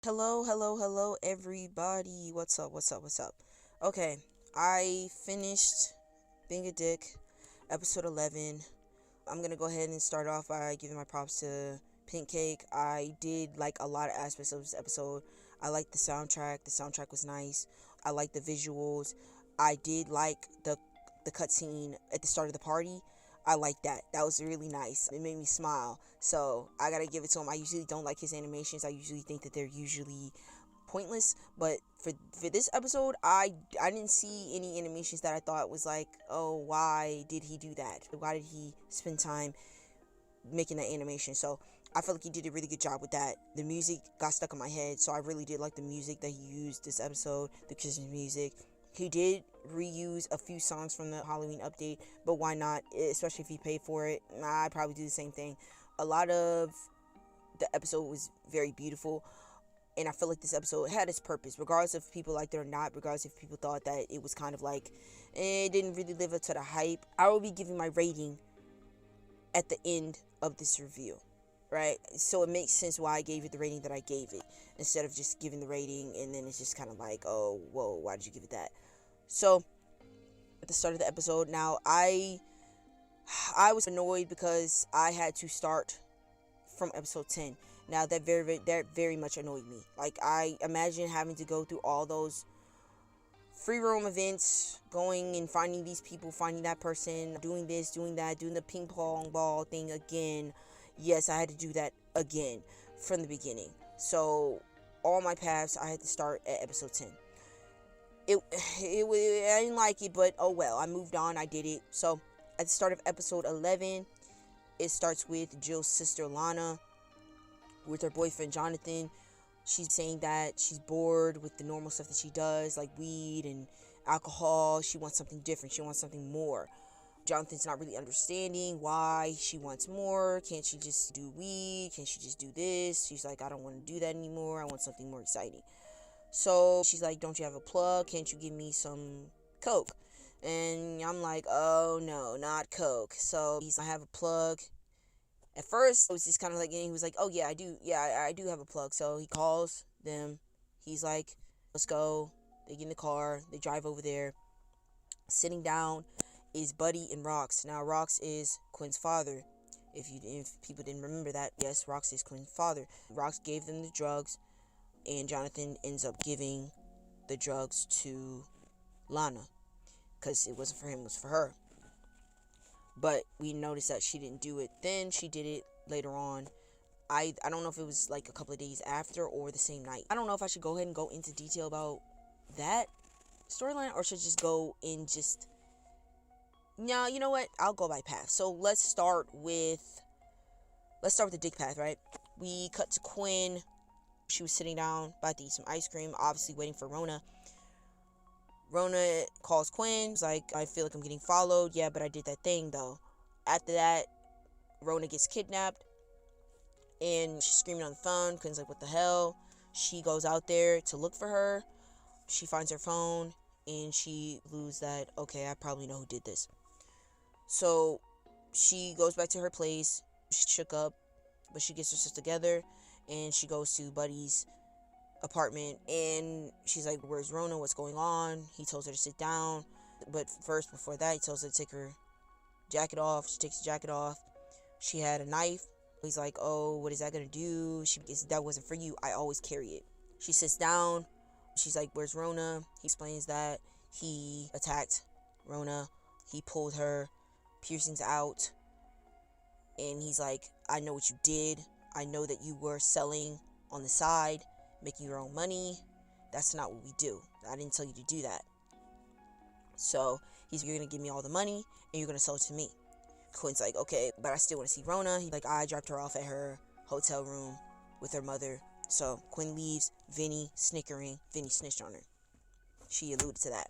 Hello, everybody. What's up? Okay, I finished Being a Dick, episode 11. I'm gonna go ahead and start off by giving my props to Pink Cake. I did like a lot of aspects of this episode. I liked the soundtrack. The soundtrack was nice. I liked the visuals. I did like the cutscene at the start of the party. I like that. That was really nice. It made me smile. So I gotta give it to him. I usually don't like his animations. I usually think that they're usually pointless. But for this episode, I didn't see any animations that I thought was like, oh, why did he do that? Why did he spend time making that animation? So I felt like he did a really good job with that. The music got stuck in my head, so I really did like the music that he used this episode, the Christmas music. He did reuse a few songs from the Halloween update, but why not? Especially if he paid for it. I'd probably do the same thing. A lot of the episode was very beautiful, and I feel like this episode had its purpose, regardless if people liked it or not, regardless if people thought that it was kind of like, it didn't really live up to the hype. I will be giving my rating at the end of this review, right? So it makes sense why I gave it the rating that I gave it, instead of just giving the rating and then it's just kind of like, oh, whoa, why did you give it that? So at the start of the episode, now I was annoyed because I had to start from episode 10. Now that very much annoyed me. Like, I imagine having to go through all those free roam events, going and finding these people, finding that person, doing this, doing that, doing the ping pong ball thing again. Yes, I had to do that again from the beginning. So all my paths, I had to start at episode 10. I didn't like it, but oh well. I moved on. I did it. So at the start of episode 11, it starts with Jill's sister Lana with her boyfriend Jonathan. She's saying that she's bored with the normal stuff that she does, like weed and alcohol. She wants something different. She wants something more. Jonathan's not really understanding why she wants more. Can't she just do weed? Can't she just do this? She's like, I don't want to do that anymore. I want something more exciting. So she's like, don't you have a plug? Can't you give me some coke? And I'm like, oh no, not coke. So I have a plug. At first, it was just kind of like, and he was like, oh yeah, I do. Yeah, I do have a plug. So he calls them. He's like, let's go. They get in the car. They drive over there. Sitting down is Buddy and Rox. Now, Rox is Quinn's father. If people didn't remember that, yes, Rox is Quinn's father. Rox gave them the drugs, and Jonathan ends up giving the drugs to Lana, because it wasn't for him, it was for her. But we noticed that she didn't do it then. She did it later on. I don't know if it was like a couple of days after or the same night. I don't know if I should go ahead and go into detail about that storyline, or should just go in just... No, you know what? I'll go by path. So let's start with the Dik Path, right? We cut to Quinn. She was sitting down, about to eat some ice cream, obviously waiting for Rona. Rona calls Quinn. She's like, I feel like I'm getting followed. Yeah, but I did that thing, though. After that, Rona gets kidnapped, and she's screaming on the phone. Quinn's like, what the hell? She goes out there to look for her. She finds her phone, and she clues that, okay, I probably know who did this. So she goes back to her place. She's shook up, but she gets herself together, and she goes to Buddy's apartment, and she's like, where's Rona? What's going on? He tells her to sit down, but first, before that, he tells her to take her jacket off. She takes the jacket off. She had a knife. He's like, oh, what is that gonna do? That wasn't for you. I always carry it. She sits down. She's like, where's Rona? He explains that he attacked Rona. He pulled her piercings out, and he's like, I know what you did. I know that you were selling on the side, making your own money. That's not what we do. I didn't tell you to do that. So you're gonna give me all the money, and you're gonna sell it to me. Quinn's like, okay, but I still want to see Rona. He's like, I dropped her off at her hotel room with her mother. So Quinn leaves. Vinny snickering. Vinny snitched on her. She alluded to that.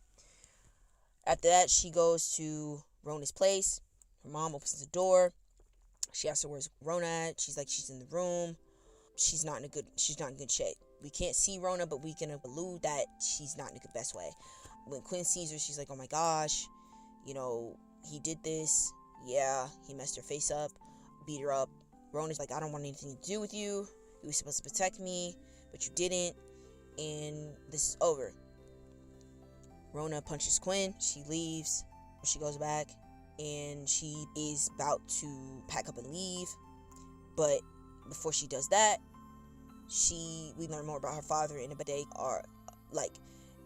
After that, she goes to Rona's place. Her mom opens the door. She asks her where's Rona at. She's like, she's in the room. She's not in good shape. We can't see Rona, but we can allude that she's not in a good best way. When Quinn sees her, she's like, oh my gosh, he did this. Yeah, he messed her face up, beat her up. Rona's like, I don't want anything to do with you. You were supposed to protect me. but you didn't, and this is over. Rona punches Quinn. She leaves. She goes back, and she is about to pack up and leave. But before she does that, we learn more about her father, and they are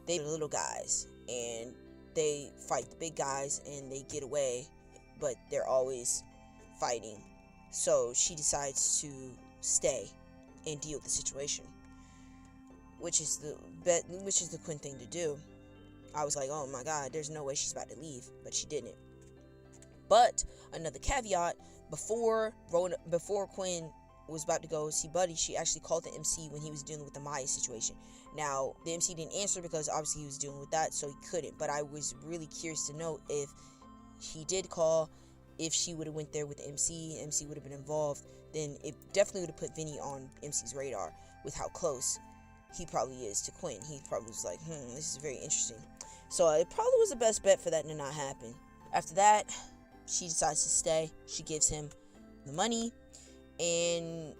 they're little guys, and they fight the big guys, and they get away, but they're always fighting. So she decides to stay and deal with the situation, which is the Quinn thing to do. I was like, oh my god, there's no way she's about to leave, but she didn't. But another caveat: before Quinn was about to go see Buddy, she actually called the MC when he was dealing with the Maya situation. Now, the MC didn't answer because obviously he was dealing with that, so he couldn't. But I was really curious to know if he did call, if she would have went there with the MC would have been involved, then it definitely would have put Vinny on MC's radar with how close he probably is to Quinn. He probably was like, this is very interesting. So it probably was the best bet for that to not happen. After that, she decides to stay. She gives him the money, and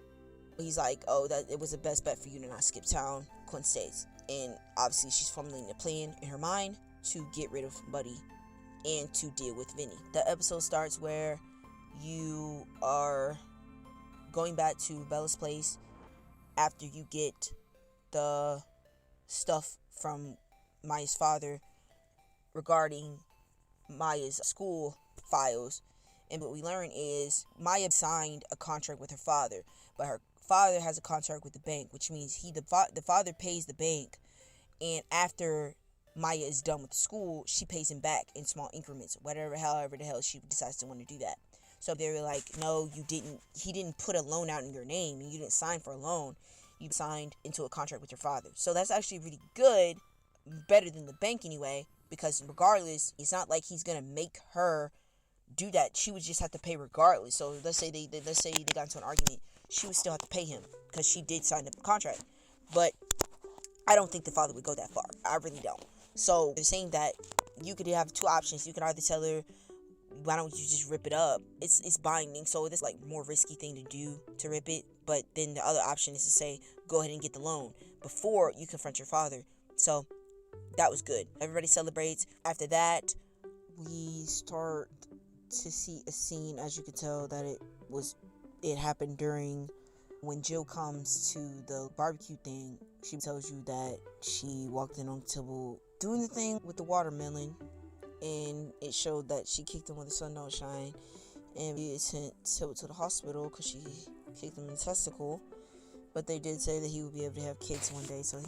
he's like, oh, that it was the best bet for you to not skip town. Quinn stays. And obviously she's formulating a plan in her mind to get rid of Buddy and to deal with Vinny. The episode starts where you are going back to Bella's place after you get the stuff from Maya's father regarding Maya's school files. And what we learn is Maya signed a contract with her father, but her father has a contract with the bank, which means the father pays the bank, and after Maya is done with school, she pays him back in small increments, however the hell she decides to want to do that. So they were like, no, you didn't. He didn't put a loan out in your name, and you didn't sign for a loan. You signed into a contract with your father. So that's actually really good, better than the bank anyway, because regardless, it's not like he's gonna make her do that. She would just have to pay regardless. So let's say they got into an argument, she would still have to pay him because she did sign the contract. But I don't think the father would go that far. I really don't. So they're saying that you could have two options. You could either tell her, why don't you just rip it up? It's binding, so it's like more risky thing to do to rip it. But then the other option is to say, go ahead and get the loan before you confront your father. So that was good. Everybody celebrates. After that, we start to see a scene. As you can tell, that it happened during when Jill comes to the barbecue thing. She tells you that she walked in on the table doing the thing with the watermelon, and it showed that she kicked him when the sun don't shine, and he is sent to the hospital because she kicked him in the testicle. But they did say that he would be able to have kids one day, so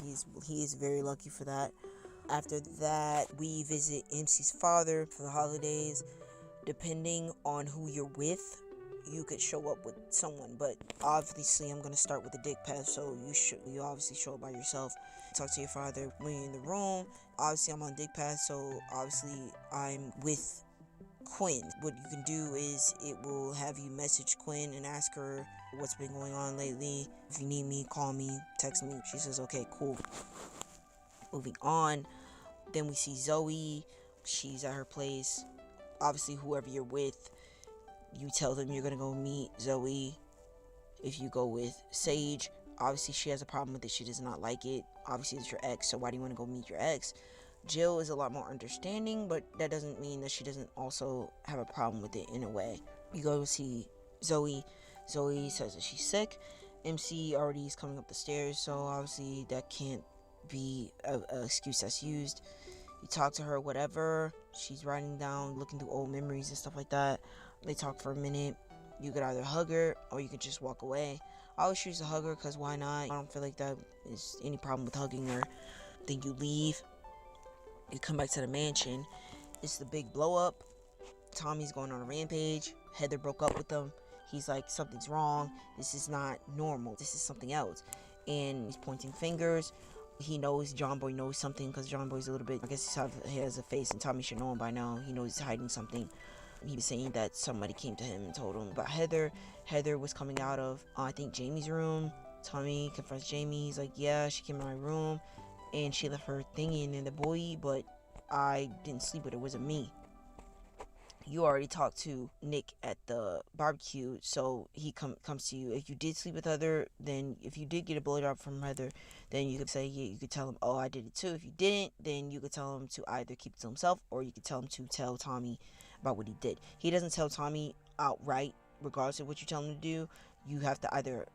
he is very lucky for that. After that, we visit MC's father for the holidays. Depending on who you're with, you could show up with someone, but obviously I'm going to start with the Dik Path, so you obviously show up by yourself. Talk to your father when you're in the room. Obviously I'm on Dik Path, so obviously I'm with Quinn. What you can do is it will have you message Quinn and ask her what's been going on lately. If you need me, call me, text me. She says okay, cool. Moving on, then we see Zoe. She's at her place. Obviously whoever you're with, you tell them you're gonna go meet Zoe. If you go with Sage, obviously she has a problem with it. She does not like it. Obviously it's your ex, so why do you want to go meet your ex? Jill is a lot more understanding, but that doesn't mean that she doesn't also have a problem with it in a way. You go see Zoe. Zoe says that she's sick. MC already is coming up the stairs, so obviously that can't be an excuse that's used. You talk to her, whatever. She's writing down, looking through old memories and stuff like that. They talk for a minute. You could either hug her or you could just walk away. I always choose to hug her because why not? I don't feel like that is any problem with hugging her. Then you leave. You come back to the mansion. It's the big blow up. Tommy's going on a rampage. Heather broke up with him. He's like, something's wrong. This is not normal. This is something else. And he's pointing fingers. He knows John Boy knows something because John Boy's a little bit, I guess he has a face, and Tommy should know him by now. He knows he's hiding something. He was saying that somebody came to him and told him about Heather. Heather was coming out of, I think, Jamie's room. Tommy confronts Jamie. He's like, yeah, she came in my room and she left her thingy in the boy, but I didn't sleep with her. It wasn't me. you already talked to Nick at the barbecue, so he comes to you. If you did sleep with Heather, then if you did get a blowjob from Heather, then you could say, yeah, you could tell him, oh, I did it too. If you didn't, then you could tell him to either keep it to himself, or you could tell him to tell Tommy about what he did. He doesn't tell Tommy outright, regardless of what you tell him to do. You have to either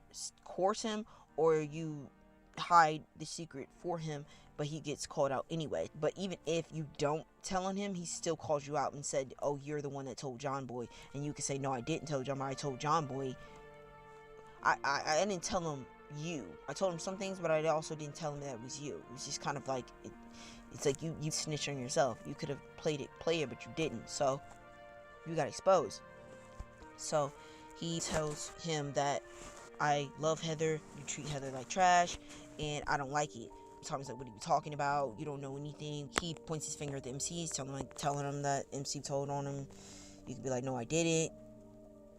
coerce him, or you hide the secret for him, but he gets called out anyway. But even if you don't tell on him, he still calls you out and said, oh, you're the one that told John Boy. And you can say, no, I didn't tell John Boy. I told John Boy. I didn't tell him you. I told him some things, but I also didn't tell him that it was you. It was just kind of like, it's like you snitched on yourself. You could have played it, but you didn't. So you got exposed. So he tells him that I love Heather, you treat Heather like trash, and I don't like it. Tommy's like, what are you talking about? You don't know anything. He points his finger at the MCs, telling him that MC told on him. You could be like, no, I didn't.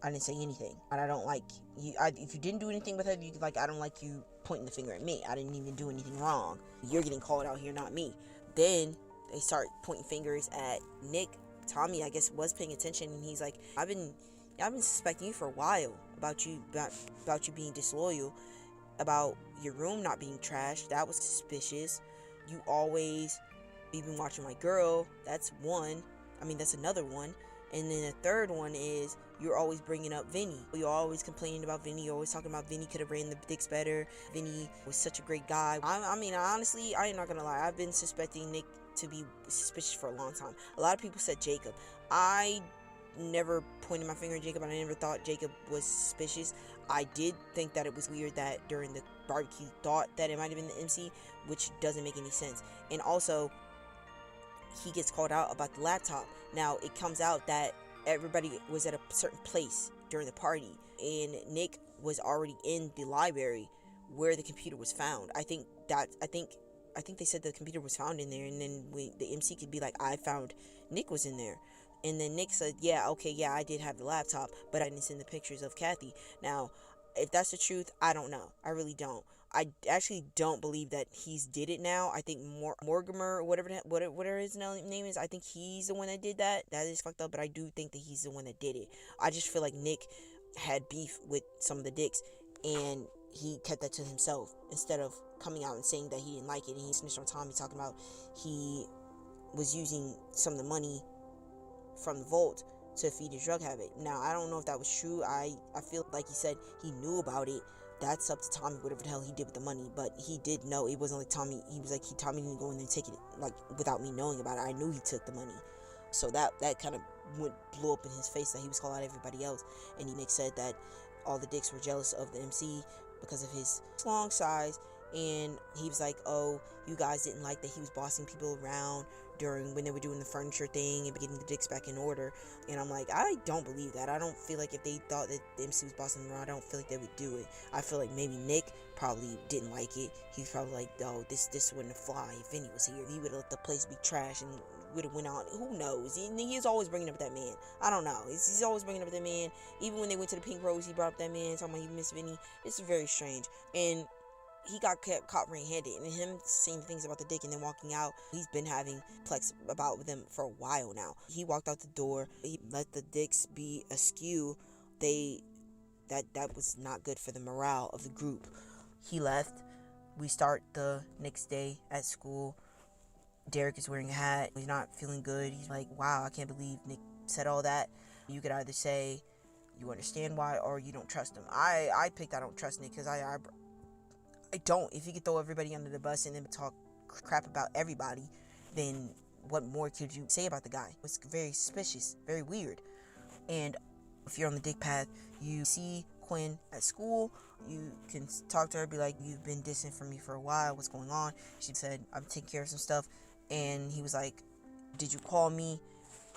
I didn't say anything. And I don't like you. If you didn't do anything with Heather, you could like, I don't like you pointing the finger at me. I didn't even do anything wrong. You're getting called out here, not me. Then they start pointing fingers at Nick. Tommy, I guess, was paying attention, and he's like, I've been suspecting you for a while about you being disloyal, about your room not being trashed. That was suspicious. You've been watching my girl. That's another one. And then the third one is you're always bringing up Vinny. You're always complaining about Vinny. You're always talking about Vinny could have ran the dicks better. Vinny was such a great guy. Honestly, I'm not gonna lie. I've been suspecting Nick to be suspicious for a long time. A lot of people said Jacob. I never pointed my finger at Jacob. I never thought Jacob was suspicious. I did think that it was weird that during the barbecue thought that it might have been the MC, which doesn't make any sense. And also, he gets called out about the laptop. Now, it comes out that everybody was at a certain place during the party, and Nick was already in the library where the computer was found. I think they said the computer was found in there, and then the MC could be like, I found Nick was in there. And then Nick said, yeah, I did have the laptop, but I didn't send the pictures of Kathy. Now, if that's the truth, I don't know. I really don't. I actually don't believe that he's did it now. I think Mortimer, whatever his name is, I think he's the one that did that. That is fucked up, but I do think that he's the one that did it. I just feel like Nick had beef with some of the dicks, and he kept that to himself instead of coming out and saying that he didn't like it. And he snitched on Tommy, talking about he was using some of the money from the vault to feed his drug habit. Now, I don't know if that was true. I feel like he said he knew about it. That's up to Tommy, whatever the hell he did with the money. But he did know. It wasn't like Tommy, he was like, Tommy didn't go in there and take it, like, without me knowing about it. I knew he took the money. So that kind of blew up in his face that he was calling out everybody else. And Nick said that all the dicks were jealous of the MC because of his long size. And he was like, oh, you guys didn't like that he was bossing people around during when they were doing the furniture thing and getting the dicks back in order. And I'm like, I don't believe that. I don't feel like if they thought that the MC was bossing them around, I don't feel like they would do it. I feel like maybe Nick probably didn't like it. He's probably like, oh, this wouldn't fly if Vinny was here. He would have let the place be trash and would have went on. Who knows? He's always bringing up that man. I don't know. He's always bringing up that man. Even when they went to the Pink Rose, he brought up that man, talking about he missed Vinny. It's very strange. And he got caught red-handed, and him saying things about the dick and then walking out, he's been having plex about them for a while now. He walked out the door, he let the dicks be askew. That was not good for the morale of the group. He left. We start the next day at school. Derek is wearing a hat. He's not feeling good. He's like, wow, I can't believe Nick said all that. You could either say you understand why or you don't trust him. I picked I don't trust Nick because I don't. If you could throw everybody under the bus and then talk crap about everybody, then what more could you say about the guy? It's very suspicious, very weird. And if you're on the Dik Path, you see Quinn at school, you can talk to her, be like, you've been distant from me for a while, what's going on? She said, I'm taking care of some stuff. And he was like, did you call me?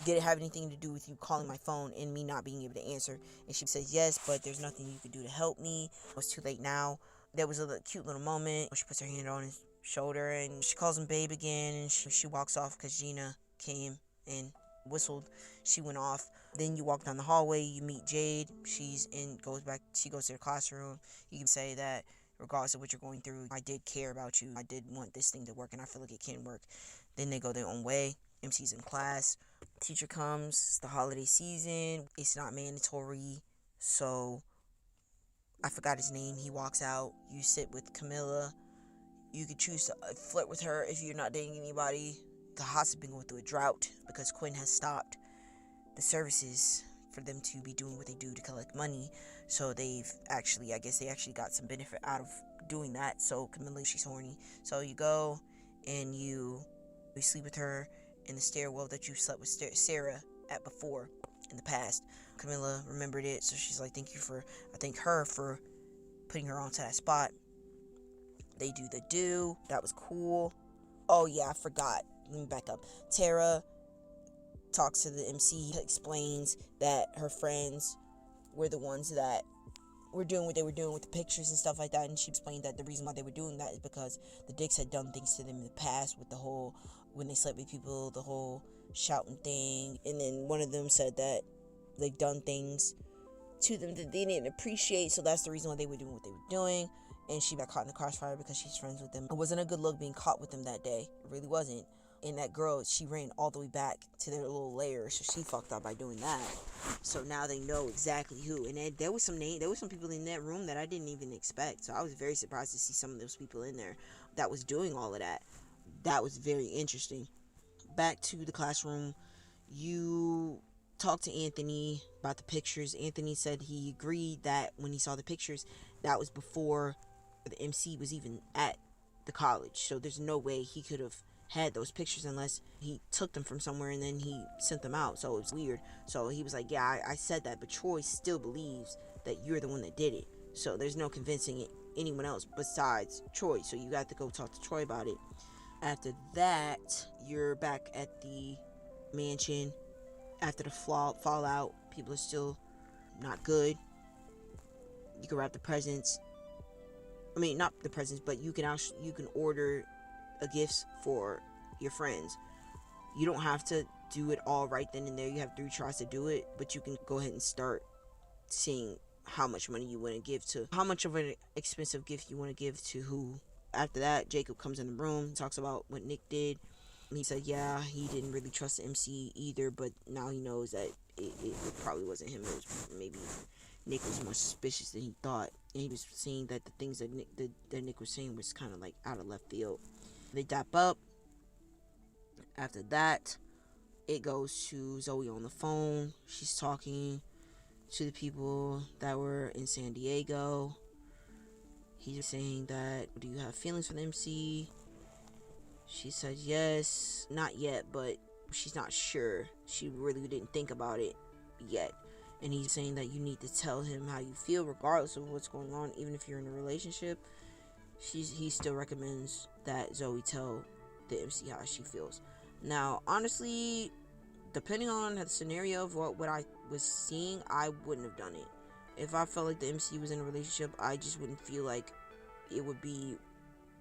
Did it have anything to do with you calling my phone and me not being able to answer? And she says, yes, but there's nothing you could do to help me. It's too late now. There was a cute little moment where she puts her hand on his shoulder and she calls him babe again, and she walks off because Gina came and whistled. She went off. Then you walk down the hallway, you meet Jade. She goes to the classroom. You can say that regardless of what you're going through, I did care about you. I did want this thing to work, and I feel like it can work. Then they go their own way. MC's in class. Teacher comes. It's the holiday season. It's not mandatory. So I forgot his name. He walks out. You sit with Camilla. You could choose to flirt with her if you're not dating anybody. The Hots have been going through a drought because Quinn has stopped the services for them to be doing what they do to collect money. So I guess they actually got some benefit out of doing that. So Camilla, she's horny. So you go and you sleep with her in the stairwell that you slept with Sarah at before in the past. Camilla remembered it, so she's like, I thank her for putting her onto that spot. They do the do. That was cool. Oh yeah, I forgot. Let me back up. Tara talks to the MC, explains that her friends were the ones that were doing what they were doing with the pictures and stuff like that, and she explained that the reason why they were doing that is because the Dicks had done things to them in the past with the whole, when they slept with people, the whole shouting thing, and then one of them said that they've done things to them that they didn't appreciate, so that's the reason why they were doing what they were doing, and she got caught in the crossfire because she's friends with them. It wasn't a good look being caught with them that day. It really wasn't. And that girl, she ran all the way back to their little lair, so she fucked up by doing that. So now they know exactly who. And there was some people in that room that I didn't even expect. So I was very surprised to see some of those people in there that was doing all of that. That was very interesting. Back to the classroom, you talked to Anthony about the pictures. Anthony said he agreed that when he saw the pictures, that was before the MC was even at the college. So there's no way he could have had those pictures unless he took them from somewhere and then he sent them out. So it was weird. So he was like, yeah, I said that, but Troy still believes that you're the one that did it. So there's no convincing anyone else besides Troy. So you got to go talk to Troy about it. After that, you're back at the mansion. After the fallout, people are still not good. You can wrap the presents. I mean, not the presents, but you can order gifts for your friends. You don't have to do it all right then and there. You have 3 tries to do it, but you can go ahead and start seeing how much money you want to give to, how much of an expensive gift you want to give to who. After that, Jacob comes in the room, talks about what Nick did. He said, yeah, he didn't really trust the MC either, but now he knows that it probably wasn't him. It was maybe Nick was more suspicious than he thought, and he was seeing that the things that Nick was saying was kind of like out of left field. They dap up. After that, it goes to Zoe on the phone. She's talking to the people that were in San Diego. He's saying that, do you have feelings for the MC? She said yes, not yet, but she's not sure. She really didn't think about it yet. And he's saying that you need to tell him how you feel regardless of what's going on, even if you're in a relationship. He still recommends that Zoe tell the MC how she feels. Now, honestly, depending on the scenario of what I was seeing, I wouldn't have done it. If I felt like the MC was in a relationship, I just wouldn't feel like it would be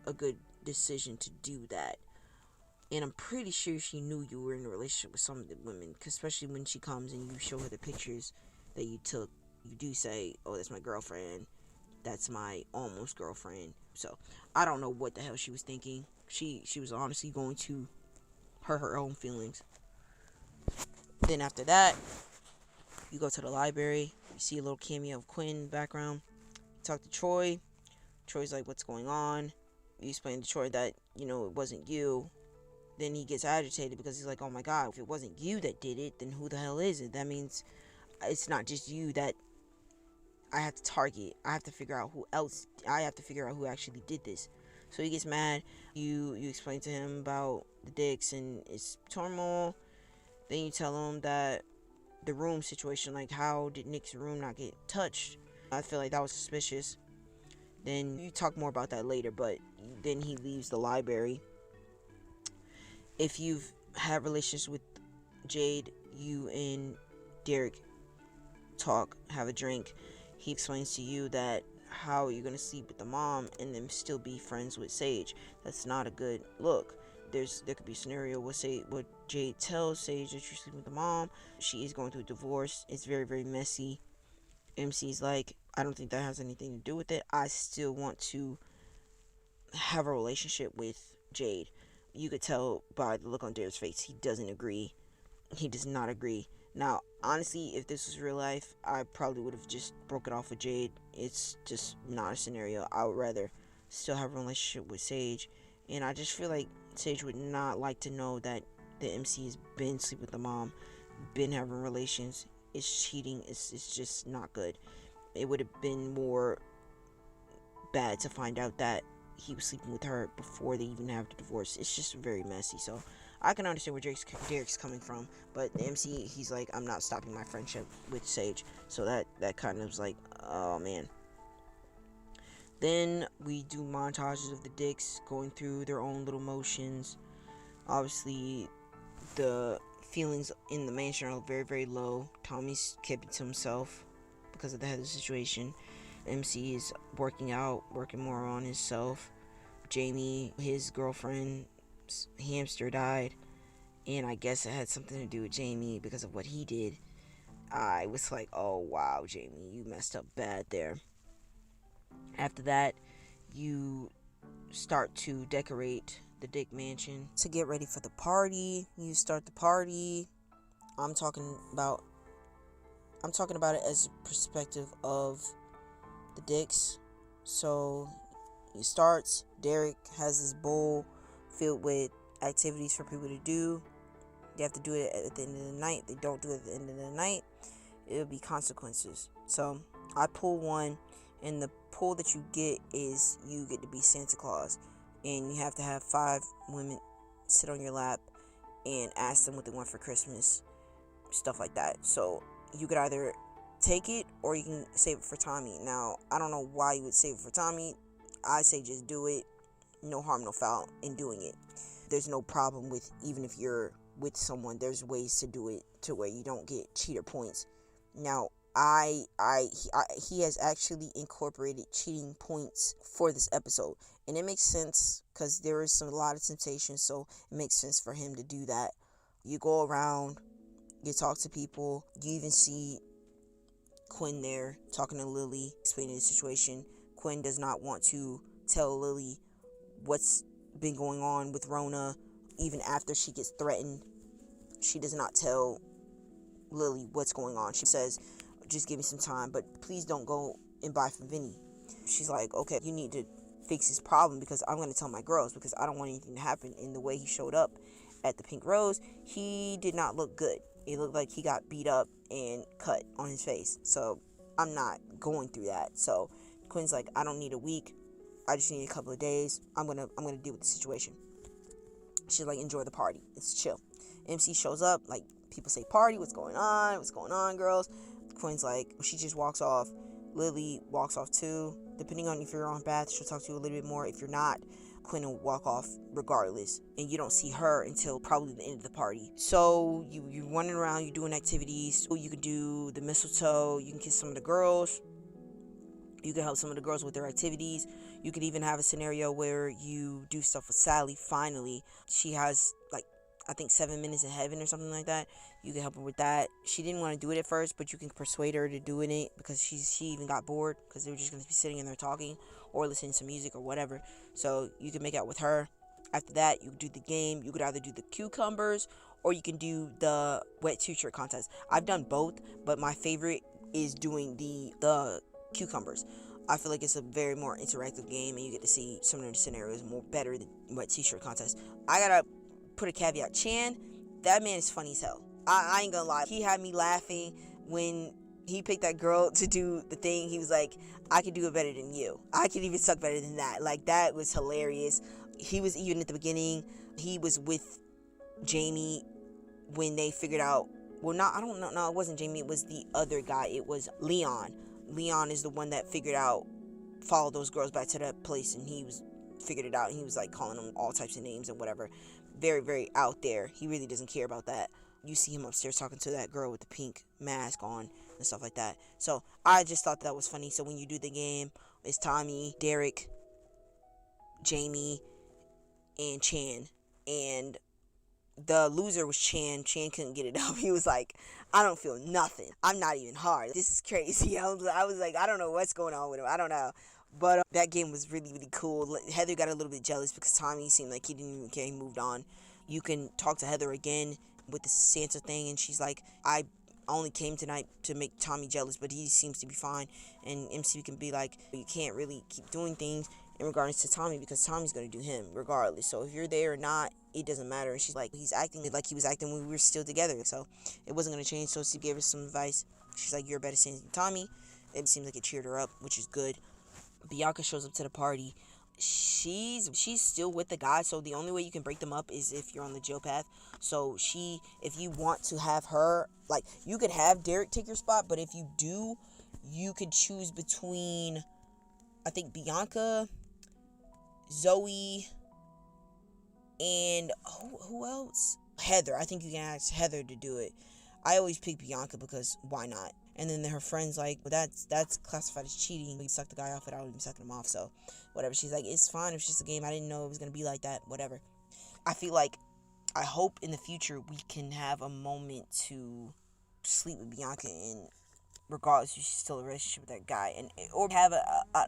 a good decision to do that. And I'm pretty sure she knew you were in a relationship with some of the women, especially when she comes and you show her the pictures that you took. You do say, oh, that's my girlfriend. That's my almost girlfriend. So I don't know what the hell she was thinking. She was honestly going to hurt her own feelings. Then after that, you go to the library. You see a little cameo of Quinn in the background. You talk to Troy. Troy's like, what's going on? You explain to Troy that, it wasn't you. Then he gets agitated because he's like, oh my god, if it wasn't you that did it, then who the hell is it? That means it's not just you that I have to target. I have to figure out who actually did this. So he gets mad. You explain to him about the Dicks and it's turmoil. Then you tell him that the room situation, like how did Nick's room not get touched? I feel like that was suspicious. Then you talk more about that later, but then he leaves the library. If you've had relations with Jade, you and Derek talk, have a drink. He explains to you that how you're going to sleep with the mom and then still be friends with Sage. That's not a good look. There could be a scenario where Jade tells Sage that you're sleeping with the mom. She is going through a divorce. It's very, very messy. MC's like, I don't think that has anything to do with it. I still want to have a relationship with Jade. you could tell by the look on Derek's face, he doesn't agree. He does not agree. Now, honestly, if this was real life, I probably would have just broke it off with Jade. It's just not a scenario. I would rather still have a relationship with Sage. And I just feel like Sage would not like to know that the MC has been sleeping with the mom, been having relations. It's cheating. It's just not good. It would have been more bad to find out that he was sleeping with her before they even have the divorce. It's just very messy. So I can understand where Derek's coming from, but the MC, he's like, I'm not stopping my friendship with Sage. So that kind of was like, oh man. Then we do montages of the Dicks going through their own little motions. Obviously, the feelings in the mansion are very, very low. Tommy's kept it to himself because of the Heather situation. MC is working out, working more on himself. Jamie, his girlfriend's hamster died, and I guess it had something to do with Jamie because of what he did. I was like, oh wow, Jamie, you messed up bad there. After that, you start to decorate the Dick mansion to get ready for the party. You start the party. I'm talking about it as a perspective of the Dicks. So it starts. Derek has this bowl filled with activities for people to do. They have to do it at the end of the night. If they don't do it at the end of the night, it'll be consequences. So I pull one, and the pull that you get is you get to be Santa Claus, and you have to have 5 women sit on your lap and ask them what they want for Christmas, stuff like that. So you could either take it or you can save it for Tommy. Now, I don't know why you would save it for Tommy. I say just do it. No harm, no foul in doing it. There's no problem with, even if you're with someone, there's ways to do it to where you don't get cheater points. Now, he has actually incorporated cheating points for this episode, and it makes sense because there is a lot of temptation, so it makes sense for him to do that. You go around, you talk to people, you even see Quinn there talking to Lily, explaining the situation. Quinn does not want to tell Lily what's been going on with Rona. Even after she gets threatened, she does not tell Lily what's going on. She says, just give me some time, but please don't go and buy from Vinny. She's like, okay, you need to fix this problem because I'm going to tell my girls, because I don't want anything to happen. In the way he showed up at the Pink Rose, he did not look good. It looked like he got beat up and cut on his face. So I'm not going through that. So Quinn's like, I don't need a week. I just need a couple of days. I'm gonna deal with the situation. She's like, enjoy the party. It's chill. MC shows up, like, people say party, what's going on, girls? Quinn's like, she just walks off. Lily walks off too. Depending on if you're on Bath, she'll talk to you a little bit more. If you're not, Quinn will walk off regardless, and you don't see her until probably the end of the party. So you're running around, you're doing activities. You can do the mistletoe, you can kiss some of the girls, you can help some of the girls with their activities. You could even have a scenario where you do stuff with Sally. Finally, she has, like, I think 7 minutes in heaven or something like that. You can help her with that. She didn't want to do it at first, but you can persuade her to doing it because she even got bored because they were just going to be sitting in there talking or listening to music or whatever. So you can make out with her. After that, you do the game. You could either do the cucumbers or you can do the wet t-shirt contest. I've done both, but my favorite is doing the cucumbers. I feel like it's a very more interactive game, and you get to see some of the scenarios more better than wet t-shirt contest. I gotta put a caveat. Chan, that man is funny as hell. I ain't gonna lie. He had me laughing when he picked that girl to do the thing. He was like, I can do it better than you. I can even suck better than that. Like, that was hilarious. He was, even at the beginning, he was with Jamie when they figured out, well, not, I don't know, no, it wasn't Jamie, it was the other guy. It was Leon. Leon is the one that figured out, followed those girls back to that place, and figured it out, and he was like calling them all types of names and whatever. Very, very out there. He really doesn't care about that. You see him upstairs talking to that girl with the pink mask on and stuff like that. So I just thought that was funny. So when you do the game, it's Tommy, Derek, Jamie, and Chan. And the loser was Chan. Chan couldn't get it up. He was like, I don't feel nothing. I'm not even hard. This is crazy. I was like, I don't know what's going on with him. I don't know. But that game was really, really cool. Heather got a little bit jealous because Tommy seemed like he didn't even care. He moved on. You can talk to Heather again with the Santa thing, and she's like, I only came tonight to make Tommy jealous, but he seems to be fine. And MC can be like, you can't really keep doing things in regards to Tommy because Tommy's going to do him regardless. So if you're there or not, it doesn't matter. And she's like, he's acting like he was acting when we were still together. So it wasn't going to change. So she gave her some advice. She's like, you're a better Santa than Tommy. It seems like it cheered her up, which is good. Bianca shows up to the party. She's still with the guy, so the only way you can break them up is if you're on the jail path. So if you want to have her, like, you could have Derek take your spot, but if you do, you could choose between, I think, Bianca, Zoe, and who else? Heather. I think you can ask Heather to do it. I always pick Bianca because why not? And then her friend's like, well, that's classified as cheating. We sucked the guy off without even sucking him off. So whatever. She's like, it's fine. It's just a game. I didn't know it was going to be like that. Whatever. I feel like, I hope in the future we can have a moment to sleep with Bianca, and regardless if she's still in a relationship with that guy, and or have an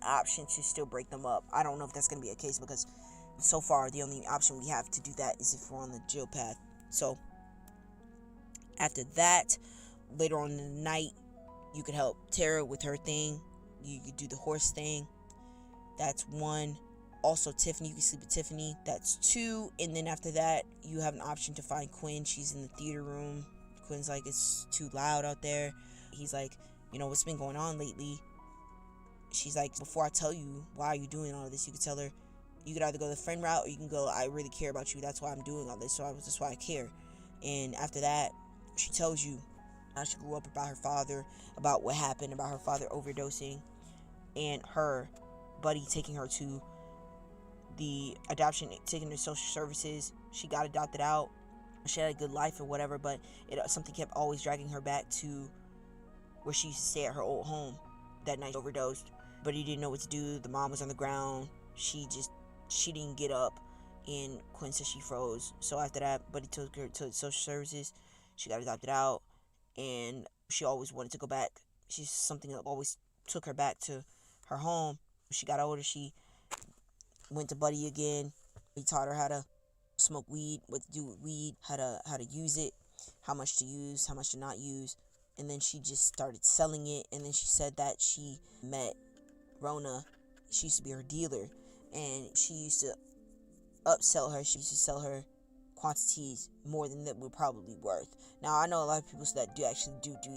option to still break them up. I don't know if that's going to be a case because so far the only option we have to do that is if we're on the jail path. So after that, later on in the night, you could help Tara with her thing. You could do the horse thing. That's 1. Also, Tiffany, you can sleep with Tiffany. That's 2. And then after that, you have an option to find Quinn. She's in the theater room. Quinn's like, it's too loud out there. He's like, what's been going on lately? She's like, before I tell you why are you doing all of this, you could tell her, you could either go the friend route or you can go, I really care about you. That's why I'm doing all this. So that's why I care. And after that, she tells you how she grew up, about her father, about what happened, about her father overdosing, and her buddy taking her to the adoption, taking her to social services. She got adopted out. She had a good life or whatever, but something kept always dragging her back to where she used to stay at her old home. That night she overdosed, but he didn't know what to do. The mom was on the ground. She didn't get up, and Quinn said she froze. So after that, buddy took her to social services. She got adopted out, and she always wanted to go back. She's something that always took her back to her home. When she got older, she went to Buddy again. He taught her how to smoke weed, what to do with weed, how to use it, how much to use, how much to not use. And then she just started selling it. And then she said that she met Rona. She used to be her dealer, and she used to upsell her. She used to sell her quantities more than that were probably worth. Now, I know a lot of people that do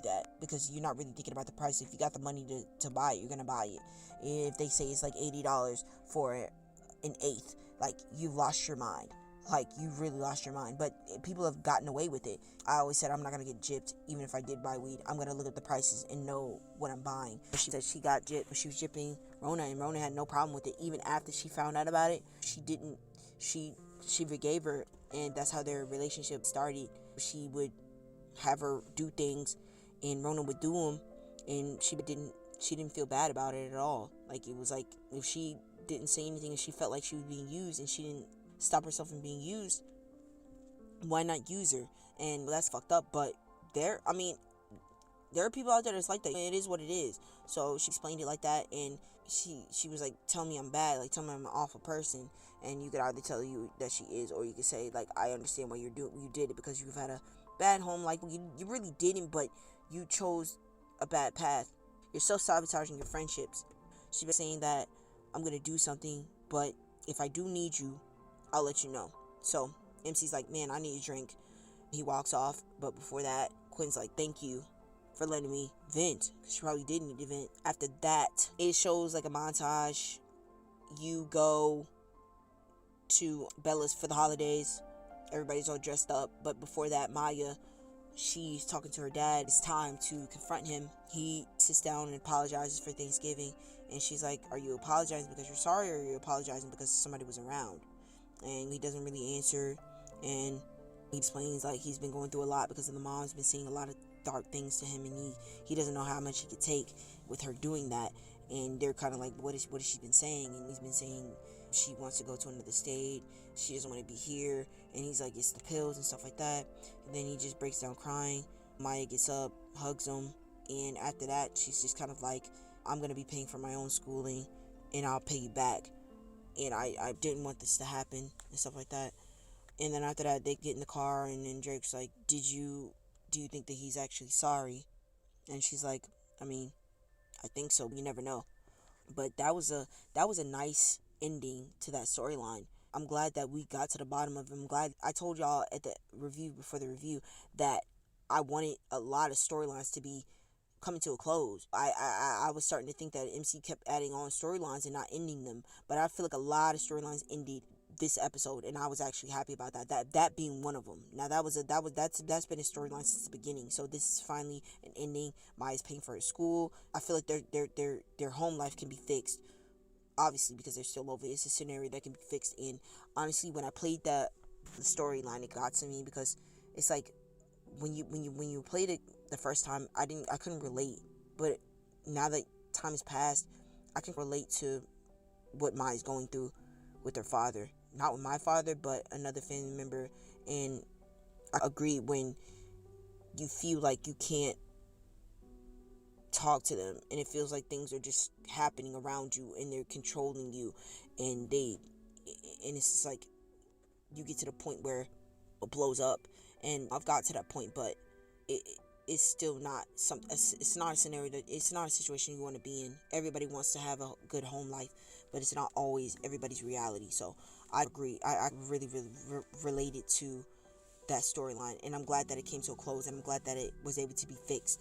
that because you're not really thinking about the price. If you got the money to buy it, you're gonna buy it. If they say it's like $80 for an eighth, like, you've lost your mind. Like, you really lost your mind. But people have gotten away with it. I always said I'm not gonna get gypped. Even if I did buy weed, I'm gonna look at the prices and know what I'm buying. She said she got gypped, but she was gypping Rona, and Rona had no problem with it. Even after she found out about it, she forgave her, and that's how their relationship started. She would have her do things, and Rona would do them, and she didn't feel bad about it at all. Like, it was like, if she didn't say anything and she felt like she was being used and she didn't stop herself from being used, why not use her? And that's fucked up. But there are people out there that's like that. It is what it is. So she explained it like that, and she was like, tell me I'm bad, like, tell me I'm an awful person. And you could either tell you that she is, or you could say, like, I understand why you did it because you've had a bad home. Like, you really didn't, but you chose a bad path. You're self-sabotaging your friendships. She's been saying that I'm gonna do something, but if I do need you, I'll let you know. So MC's like, man, I need a drink. He walks off, but before that, Quinn's like, thank you for letting me vent, because she probably did need to vent. After that, it shows like a montage. You go to Bella's for the holidays. Everybody's all dressed up, but before that, Maya, she's talking to her dad. It's time to confront him. He sits down and apologizes for Thanksgiving, and she's like, are you apologizing because you're sorry, or are you apologizing because somebody was around? And he doesn't really answer, and he explains like he's been going through a lot because of the mom's been saying a lot of dark things to him, and he doesn't know how much he could take with her doing that. And they're kind of like, what has she been saying? And he's been saying she wants to go to another state, she doesn't want to be here, and he's like, it's the pills and stuff like that. And then he just breaks down crying. Maya gets up, hugs him, and after that, she's just kind of like, I'm gonna be paying for my own schooling, and I'll pay you back. And I didn't want this to happen and stuff like that. And then after that, they get in the car, and then Drake's like, do you think that he's actually sorry? And she's like, I mean, I think so. You never know. But that was a nice ending to that storyline. I'm glad that we got to the bottom of it. I'm glad I told y'all at the review, before the review, that I wanted a lot of storylines to be coming to a close. I was starting to think that MC kept adding on storylines and not ending them. But I feel like a lot of storylines ended this episode, and I was actually happy about that. That being one of them. Now that's been a storyline since the beginning. So this is finally an ending. Maya's paying for her school. I feel like their home life can be fixed. Obviously, because they're still over. It's a scenario that can be fixed. And honestly, when I played the storyline, it got to me, because it's like when you played it the first time, I couldn't relate. But now that time has passed, I can relate to what Maya's going through with her father. Not with my father, but another family member. And I agree, when you feel like you can't talk to them, and it feels like things are just happening around you and they're controlling you, and it's just like you get to the point where it blows up. And I've got to that point, but it's still not it's not a scenario it's not a situation you want to be in. Everybody wants to have a good home life, but it's not always everybody's reality. So I agree. I really related to that storyline, and I'm glad that it came to a close, and I'm glad that it was able to be fixed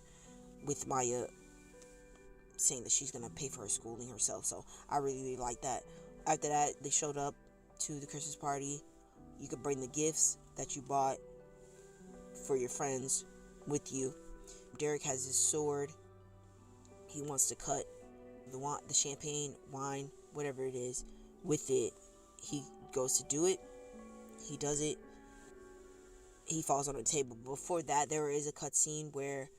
with Maya saying that she's gonna pay for her schooling herself. So I really like that. After that, they showed up to the Christmas party. You could bring the gifts that you bought for your friends with you. Derek has his sword. He wants to cut the champagne, wine, whatever it is, with it. He goes to do it. He does it. He falls on the table. Before that, there is a cutscene where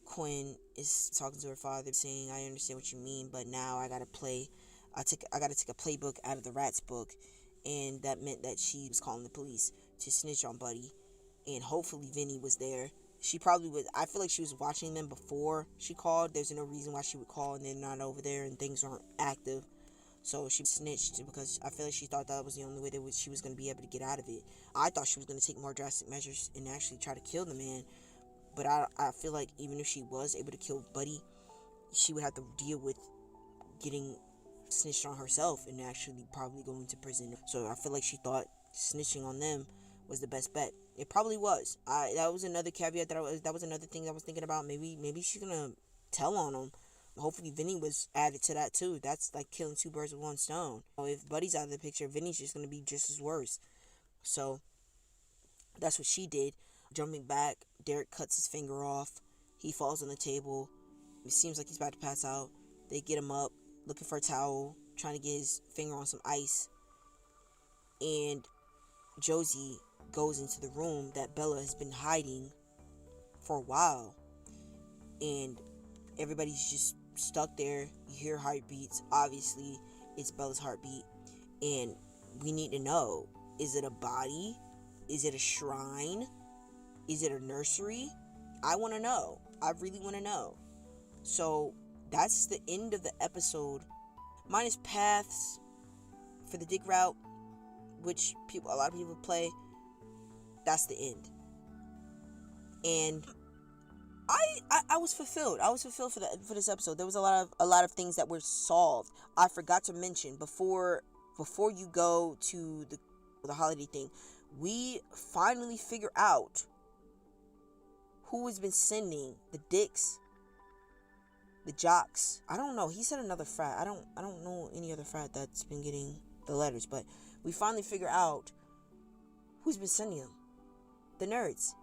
Quinn is talking to her father, saying, I understand what you mean, but now I gotta take a playbook out of the Rat's book. And that meant that she was calling the police to snitch on Buddy. And hopefully Vinny was there. She probably was. I feel like she was watching them before she called. There's no reason why she would call and they're not over there and things aren't active. So she snitched, because I feel like she thought that was the only way that she was going to be able to get out of it. I thought she was going to take more drastic measures and actually try to kill the man. But I feel like even if she was able to kill Buddy, she would have to deal with getting snitched on herself and actually probably going to prison. So I feel like she thought snitching on them was the best bet. It probably was. That was another caveat that was another thing I was thinking about. Maybe she's gonna tell on him. Hopefully Vinny was added to that too. That's like killing two birds with one stone. If Buddy's out of the picture, Vinny's just gonna be just as worse. So that's what she did. Jumping back, Derek cuts his finger off. He falls on the table. It seems like he's about to pass out. They get him up, looking for a towel, trying to get his finger on some ice. And Josy goes into the room that Bella has been hiding for a while. And everybody's just stuck there. You hear heartbeats. Obviously, it's Bella's heartbeat. And we need to know, is it a body? Is it a shrine? Is it a nursery? I want to know. I really want to know. So that's the end of the episode. Minus paths for the Dik route, which a lot of people play. That's the end. And I was fulfilled. I was fulfilled for this episode. There was a lot of things that were solved. I forgot to mention before you go to the holiday thing, we finally figure out who has been sending the Diks, the jocks. I don't know. He said another frat. I don't know any other frat that's been getting the letters, but we finally figure out who's been sending them. The nerds.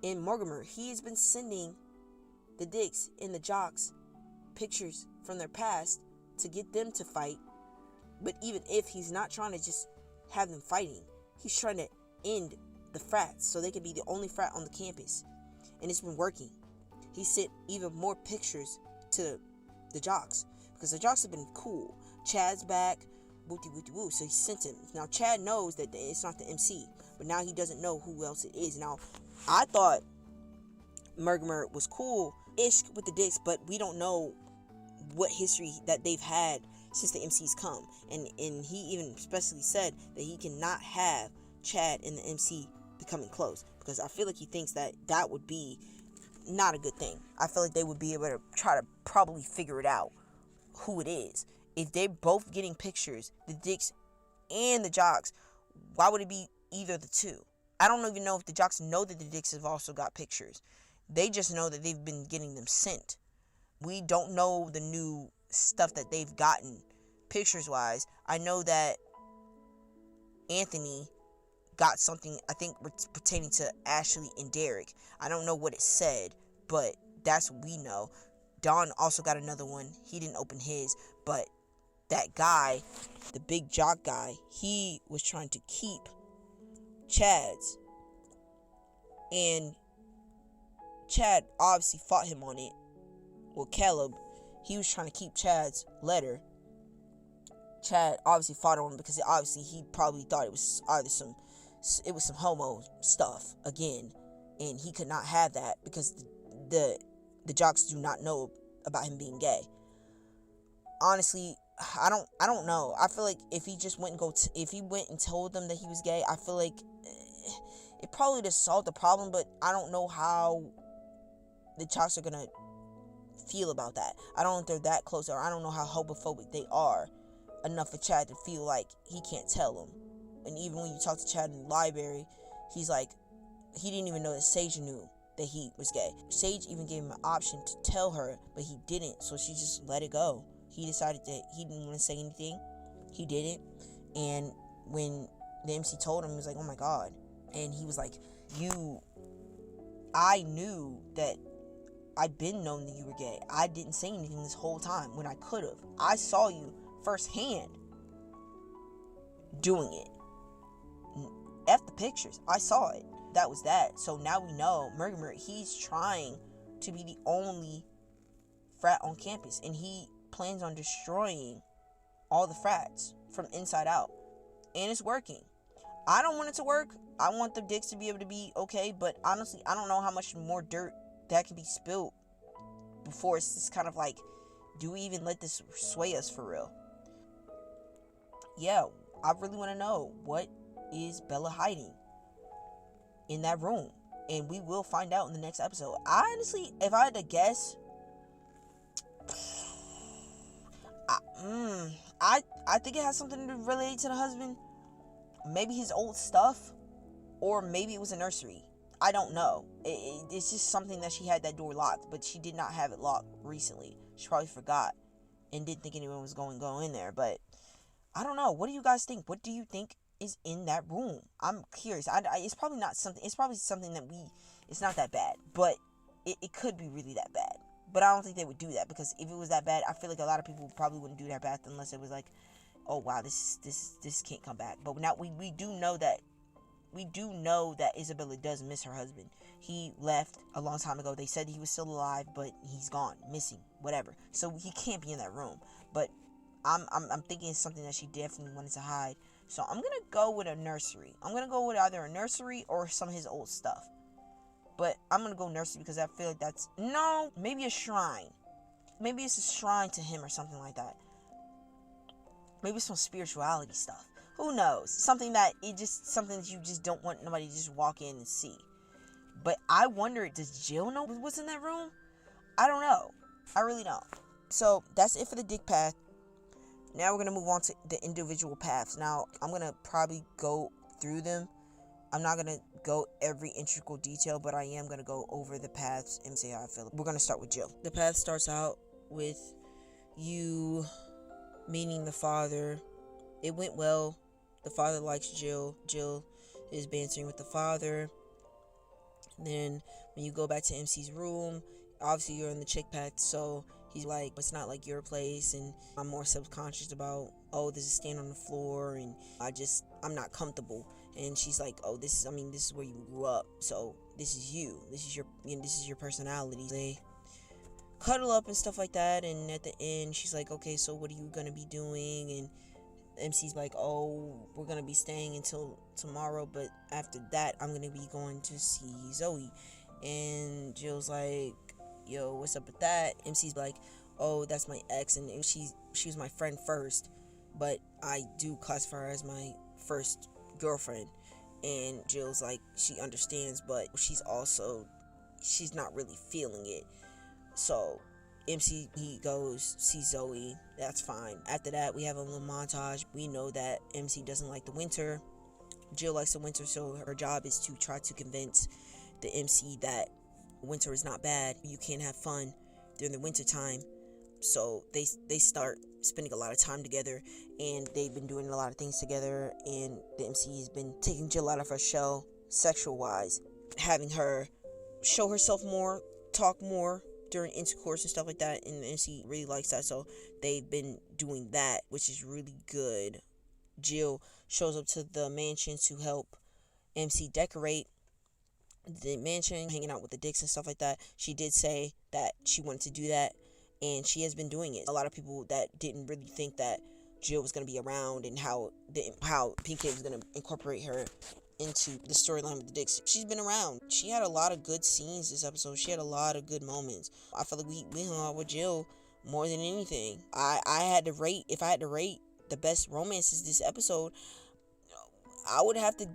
In Mortimer, he has been sending the Diks and the jocks pictures from their past to get them to fight. But even if he's not trying to just have them fighting, he's trying to end the frats so they can be the only frat on the campus. And it's been working. He sent even more pictures to the jocks because the jocks have been cool. Chad's back, woo, so he sent him. Now Chad knows that it's not the MC, but now he doesn't know who else it is. Now I thought Mortimer was cool-ish with the Diks, but we don't know what history that they've had since the MCs come. And he even especially said that he cannot have Chad and the MC becoming close, because I feel like he thinks that that would be not a good thing. I feel like they would be able to try to probably figure it out who it is. If they're both getting pictures, the Dicks and the Jocks, why would it be either the two? I don't even know if the Jocks know that the Dicks have also got pictures. They just know that they've been getting them sent. We don't know the new stuff that they've gotten pictures wise. I know that Anthony got something, I think, pertaining to Ashley and Derek. I don't know what it said, but that's what we know. Don also got another one. He didn't open his, but that guy, the big jock guy, he was trying to keep Chad's, and Chad obviously fought him on it. Well, Caleb, he was trying to keep Chad's letter. Chad obviously fought on him because obviously he probably thought it was either some homo stuff again, and he could not have that because the Jocks do not know about him being gay. Honestly, I don't know. I feel like if he just went and if he went and told them that he was gay, I feel like it probably just solved the problem. But I don't know how the Jocks are gonna feel about that. I don't know if they're that close, or I don't know how homophobic they are enough for Chad to feel like he can't tell them. And even when you talk to Chad in the library, he's like, he didn't even know that Sage knew that he was gay. Sage even gave him an option to tell her, but he didn't, so she just let it go. He decided that he didn't want to say anything. He didn't. And when the MC told him, he was like, oh my God. And he was like, I knew that I'd been known that you were gay. I didn't say anything this whole time when I could have. I saw you firsthand doing it. F the pictures. I saw it. That was that. So now we know Murray, he's trying to be the only frat on campus, and he plans on destroying all the frats from inside out, and it's working. I don't want it to work. I want the Dicks to be able to be okay, but honestly, I don't know how much more dirt that can be spilled before it's just kind of like, do we even let this sway us for real? Yeah, I really want to know, what is Bella hiding in that room? And we will find out in the next episode. Honestly, if I had to guess, I think it has something to relate to the husband. Maybe his old stuff, or maybe it was a nursery. I don't know. It's just something that she had that door locked, but she did not have it locked recently. She probably forgot and didn't think anyone was going to go in there. But I don't know. What do you guys think? What do you think is in that room? I'm curious. It's probably not something. It's probably something that it's not that bad, but it could be really that bad. But I don't think they would do that, because if it was that bad, I feel like a lot of people probably wouldn't do that bad unless it was like, oh wow, this can't come back. But now we do know that Isabella does miss her husband. He left a long time ago. They said he was still alive, but he's gone, missing, whatever. So he can't be in that room. But I'm thinking it's something that she definitely wanted to hide. So I'm gonna go with a nursery. I'm gonna go with either a nursery or some of his old stuff. But I'm gonna go nursery because I feel like maybe a shrine. Maybe it's a shrine to him or something like that. Maybe some spirituality stuff. Who knows? Something that you just don't want nobody to just walk in and see. But I wonder, does Jill know what's in that room? I don't know. I really don't. So that's it for the Dik Path. Now we're going to move on to the individual paths. Now, I'm going to probably go through them. I'm not going to go every integral detail, but I am going to go over the paths and say how I feel. We're going to start with Jill. The path starts out with you meeting the father. It went well. The father likes Jill. Jill is bantering with the father. Then when you go back to MC's room, obviously you're in the chick path, so he's like, it's not like your place, and I'm more subconscious about, this is staying on the floor, and I'm not comfortable. And she's like, this is where you grew up, so this is you. This is your personality. They cuddle up and stuff like that, and at the end, she's like, okay, so what are you gonna be doing? And MC's like, we're gonna be staying until tomorrow, but after that, I'm gonna be going to see Zoe. And Jill's like, yo, what's up with that? MC's like, oh, that's my ex, and she was my friend first, but I do classify her as my first girlfriend. And Jill's like, she understands, but she's not really feeling it. So MC, he goes see Zoe. That's fine. After that, we have a little montage. We know that MC doesn't like the winter. Jill likes the winter, so her job is to try to convince the MC that winter is not bad. You can have fun during the winter time. So they start spending a lot of time together, and they've been doing a lot of things together, and the MC has been taking Jill out of her shell sexual wise, having her show herself more, talk more during intercourse and stuff like that, and the MC really likes that, so they've been doing that, which is really good. Jill shows up to the mansion to help MC decorate the mansion, hanging out with the Dicks and stuff like that. She did say that she wanted to do that, and she has been doing it. A lot of people that didn't really think that Jill was going to be around, and how PK was going to incorporate her into the storyline with the Dicks. She's been around. She had a lot of good scenes this episode. She had a lot of good moments. I feel like we hung out with Jill more than anything. If I had to rate the best romances this episode, I would have to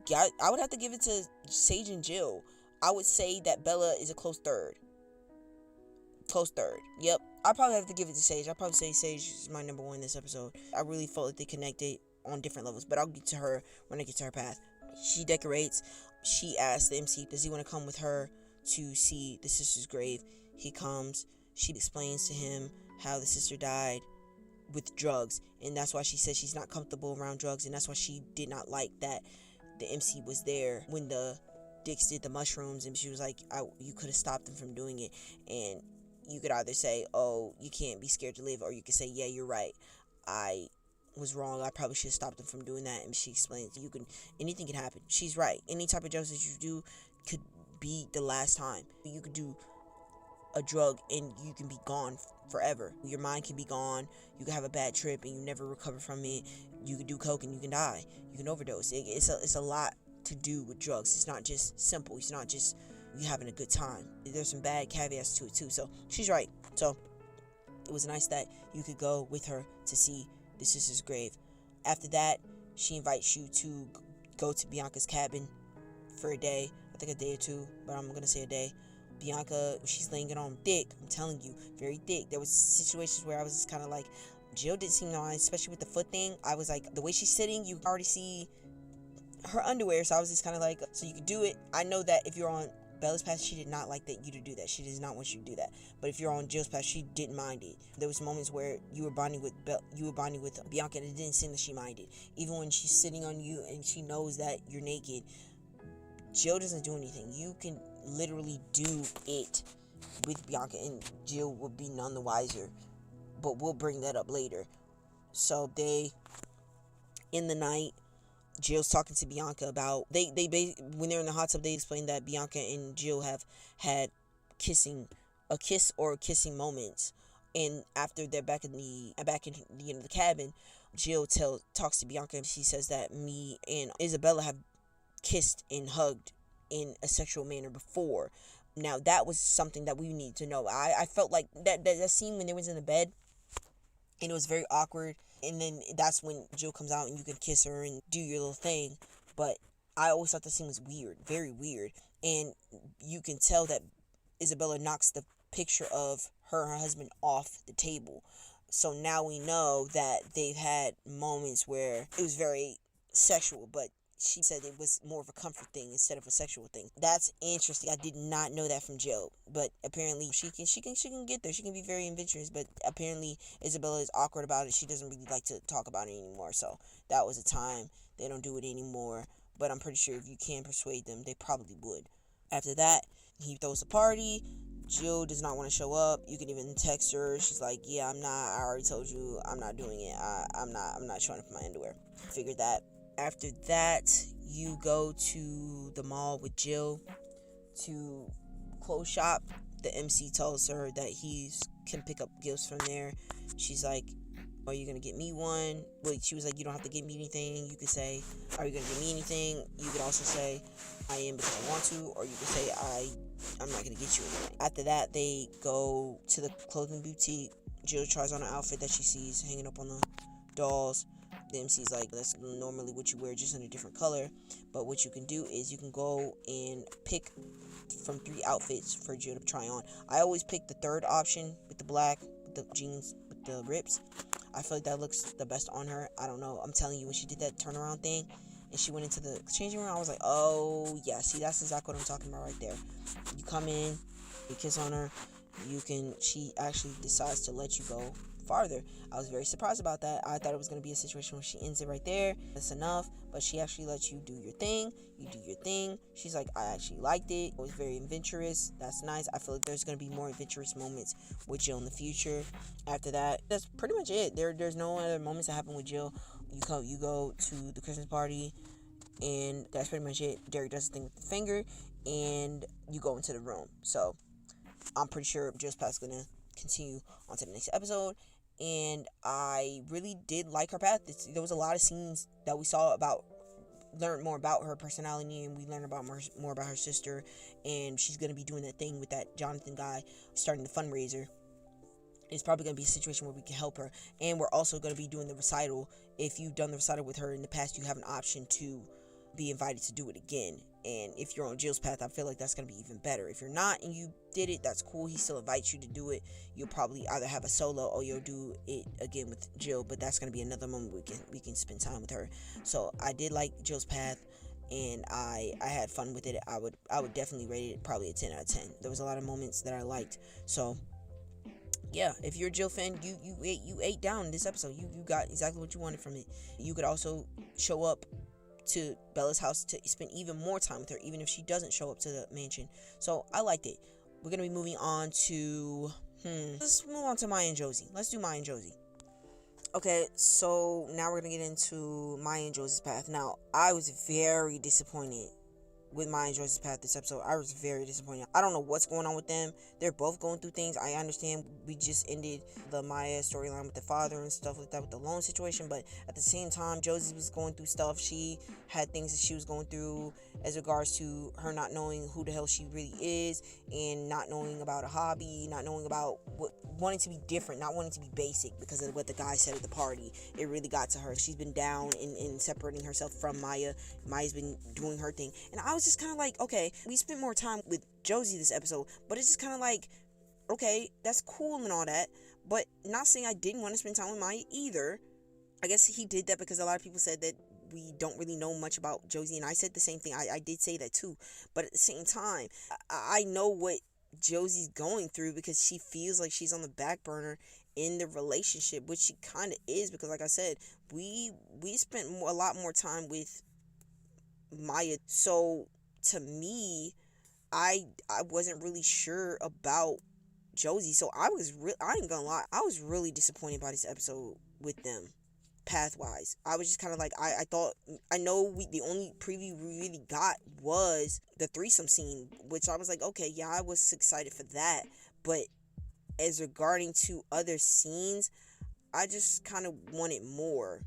give it to Sage and Jill. I would say that Bella is a close third. Yep. I probably have to give it to Sage. I'll probably say Sage is my number one this episode. I really felt like they connected on different levels, but I'll get to her when I get to her path. She decorates. She asks the MC, does he want to come with her to see the sister's grave? He comes. She explains to him how the sister died with drugs, and that's why she says she's not comfortable around drugs, and that's why she did not like that the MC was there when the Dicks did the mushrooms, and she was like, you could have stopped them from doing it. And you could either say, oh, you can't be scared to live, or you could say, yeah, you're right, I was wrong, I probably should have stopped them from doing that. And she explains, anything can happen. She's right. Any type of drugs that you do could be the last time. You could do a drug and you can be gone forever. Your mind can be gone. You can have a bad trip and you never recover from it. You can do coke and you can die. You can overdose. It's a lot to do with drugs. It's not just simple. It's not just you having a good time. There's some bad caveats to it too. So she's right. So it was nice that you could go with her to see the sister's grave. After that, she invites you to go to Bianca's cabin for a day. I think a day or two, but I'm gonna say a day. Bianca, she's laying it on thick. I'm telling you, very thick. There was situations where I was just kind of like, Jill didn't seem nice, especially with the foot thing. I was like, the way she's sitting, you can already see her underwear. So I was just kind of like, so you could do it. I know that if you're on Bella's path, she did not like you to do that. She does not want you to do that. But if you're on Jill's path, she didn't mind it. There was moments where you were bonding with Bianca, and it didn't seem that she minded. Even when she's sitting on you and she knows that you're naked, Jill doesn't do anything. You can literally do it with Bianca, and Jill will be none the wiser. But we'll bring that up later. So in the night, Jill's talking to Bianca about when they're in the hot tub. They explain that Bianca and Jill have had kissing moments, and after they're back in the cabin, Jill talks to Bianca, and she says that me and Isabella have kissed and hugged in a sexual manner before. Now that was something that we need to know. I felt like that scene when they was in the bed, and it was very awkward, and then that's when Jill comes out and you can kiss her and do your little thing. But I always thought the scene was weird, very weird, and you can tell that Isabella knocks the picture of her and her husband off the table. So now we know that they've had moments where it was very sexual, but she said it was more of a comfort thing instead of a sexual thing. That's interesting. I did not know that from Jill, but apparently she can get there. She can be very adventurous, but apparently Isabella is awkward about it. She doesn't really like to talk about it anymore. So that was a time. They don't do it anymore, but I'm pretty sure if you can persuade them, they probably would. After that, he throws a party. Jill does not want to show up. You can even text her. She's like, yeah, I'm not. I already told you I'm not doing it. I'm not showing up in my underwear. Figured that. After that, you go to the mall with Jill to clothes shop. The MC tells her that he can pick up gifts from there. She's like, are you going to get me one? Wait, she was like, you don't have to get me anything. You could say, are you going to get me anything? You could also say, I am because I want to. Or you could say, I'm not going to get you anything. After that, they go to the clothing boutique. Jill tries on an outfit that she sees hanging up on the dolls. The MC's like, that's normally what you wear, just in a different color. But what you can do is you can go and pick from 3 outfits for Jill to try on. I always pick the third option with the black, with the jeans, with the rips. I feel like that looks the best on her. I don't know. I'm telling you, when she did that turnaround thing and she went into the changing room, I was like, oh, yeah. See, that's exactly what I'm talking about right there. You come in, you kiss on her, she actually decides to let you go farther. I was very surprised about that. I thought it was going to be a situation where she ends it right there. That's enough. But she actually lets you do your thing. You do your thing. She's like, I actually liked it. It was very adventurous. That's nice. I feel like there's going to be more adventurous moments with Jill in the future. After that, that's pretty much it. There's no other moments that happen with Jill. You go to the Christmas party, and that's pretty much it. Derek does the thing with the finger, and you go into the room. So I'm pretty sure Jill's path is going to continue on to the next episode. And I really did like her path. There was a lot of scenes that we saw learned more about her personality, and we learned about more about her sister. And she's going to be doing that thing with that Jonathan guy, starting the fundraiser. It's probably going to be a situation where we can help her. And we're also going to be doing the recital. If you've done the recital with her in the past, you have an option to be invited to do it again. And if you're on Jill's path, I feel like that's going to be even better. If you're not and you did it, that's cool. He still invites you to do it. You'll probably either have a solo or you'll do it again with Jill, but that's going to be another moment we can spend time with her. So I did like Jill's path, and I had fun with it. I would definitely rate it probably a 10 out of 10. There was a lot of moments that I liked. So yeah, if you're a Jill fan, you ate down this episode. You got exactly what you wanted from it. You could also show up to Bella's house to spend even more time with her, even if she doesn't show up to the mansion. So I liked it. We're gonna be moving on to let's move on to Maya and Josy. Let's do Maya and Josy. Okay, so now we're gonna get into Maya and Josy's path. Now, I was very disappointed with Maya and Josy's path this episode. I was very disappointed. I don't know what's going on with them. They're both going through things. I understand we just ended the Maya storyline with the father and stuff like that with the loan situation, but at the same time, Josy was going through stuff. She had things that she was going through as regards to her not knowing who the hell she really is, and not knowing about a hobby, not knowing about wanting to be different, not wanting to be basic because of what the guy said at the party. It really got to her. She's been down in separating herself from Maya. Maya's been doing her thing, and I was just kind of like, okay, we spent more time with Josy this episode, but it's just kind of like, okay, that's cool and all that, but not saying I didn't want to spend time with Maya either. I guess he did that because a lot of people said that we don't really know much about Josy, and I said the same thing. I did say that too, but at the same time, I know what Josy's going through because she feels like she's on the back burner in the relationship, which she kind of is, because like I said, we spent a lot more time with Maya. So to me, I wasn't really sure about Josy, so I ain't gonna lie, I was really disappointed by this episode with them path-wise. I was just kind of like, I thought, I know the only preview we really got was the threesome scene, which I was like, okay, yeah, I was excited for that, but as regarding to other scenes, I just kind of wanted more.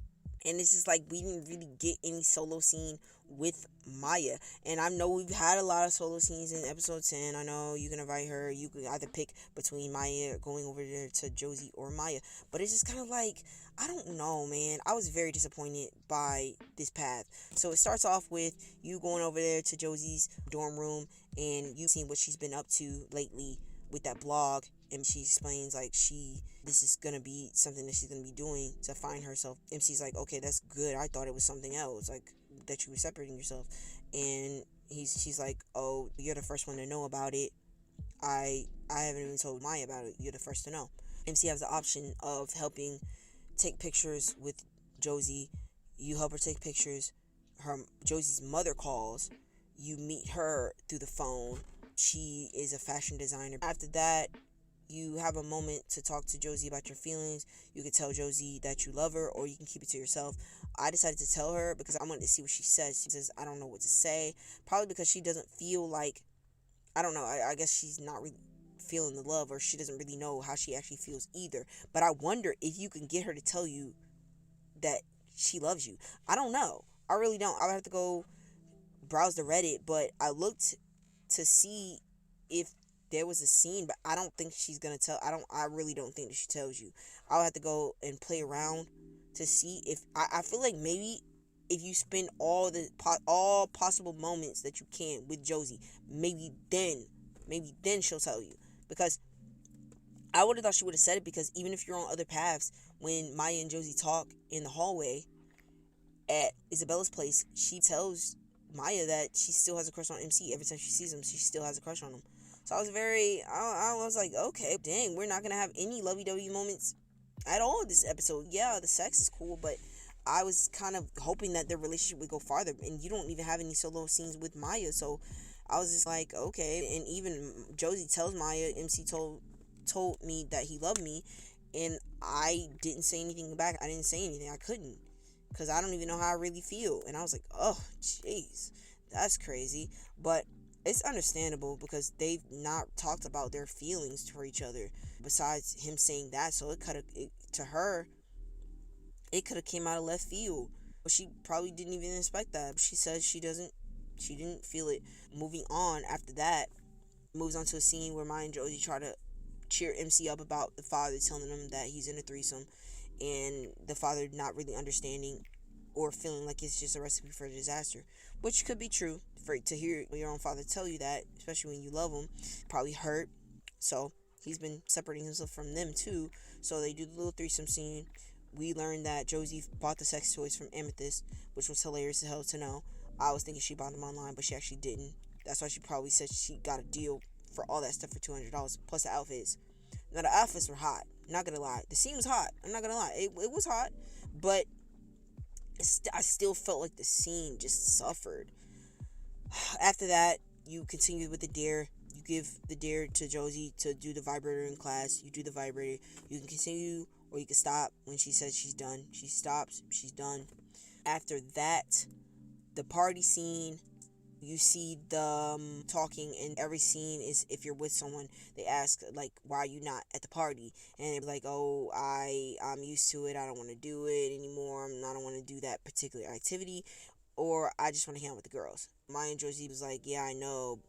And it's just like we didn't really get any solo scene with Maya. And I know we've had a lot of solo scenes in episode 10. I know you can invite her. You can either pick between Maya going over there to Josy or Maya. But it's just kind of like, I don't know, man. I was very disappointed by this path. So it starts off with you going over there to Josy's dorm room and you seeing what she's been up to lately with that blog. And she explains like this is gonna be something that she's gonna be doing to find herself. MC's like, okay, that's good. I thought it was something else, like that you were separating yourself. And she's like, oh, you're the first one to know about it. I haven't even told Maya about it. You're the first to know. MC has the option of helping take pictures with Josy. You help her take pictures. Josy's mother calls. You meet her through the phone. She is a fashion designer. After that, you have a moment to talk to Josy about your feelings. You can tell Josy that you love her, or you can keep it to yourself. I decided to tell her because I wanted to see what she says. She says, I don't know what to say. Probably because she doesn't feel like, I don't know, I guess she's not really feeling the love, or she doesn't really know how she actually feels either. But I wonder if you can get her to tell you that she loves you. I don't know. I really don't. I would have to go browse the Reddit, but I looked to see if there was a scene, but I don't think she's gonna tell. I really don't think that she tells you. I'll have to go and play around to see if I feel like maybe if you spend all possible moments that you can with Josy, maybe then she'll tell you. Because I would have thought she would have said it, because even if you're on other paths, when Maya and Josy talk in the hallway at Isabella's place, she tells Maya that she still has a crush on MC. Every time she sees him, she still has a crush on him. So I was like, okay, dang, we're not gonna have any lovey-dovey moments at all this episode. Yeah, the sex is cool, but I was kind of hoping that their relationship would go farther, and you don't even have any solo scenes with Maya, so I was just like, okay. And even Josy tells Maya, MC told me that he loved me, and I didn't say anything back. I didn't say anything. I couldn't, because I don't even know how I really feel. And I was like, oh, jeez, that's crazy. But it's understandable, because they've not talked about their feelings for each other besides him saying that. So to her, it could have came out of left field. But she probably didn't even expect that. She says she didn't feel it. Moving on, after that, moves on to a scene where Maya and Josy try to cheer MC up about the father telling him that he's in a threesome, and the father not really understanding or feeling like it's just a recipe for disaster, which could be true. To hear your own father tell you that, especially when you love him, probably hurt. So he's been separating himself from them too. So they do the little threesome scene. We learned that Josy bought the sex toys from Amethyst, which was hilarious as hell to know. I was thinking she bought them online, but she actually didn't. That's why she probably said she got a deal for all that stuff for $200 plus the outfits. Now the outfits were hot, not gonna lie. The scene was hot, I'm not gonna lie. It was hot, but I still felt like the scene just suffered. After that, you continue with the dare. You give the dare to Josy to do the vibrator in class. You do the vibrator. You can continue or you can stop. When she says she's done, she stops, she's done. After that, the party scene, you see them talking, and every scene is, if you're with someone, they ask, like, why are you not at the party? And they're like, oh, I'm used to it, I don't want to do it anymore, I don't want to do that particular activity, or I just want to hang out with the girls. Maya and Josy was like, yeah, I know,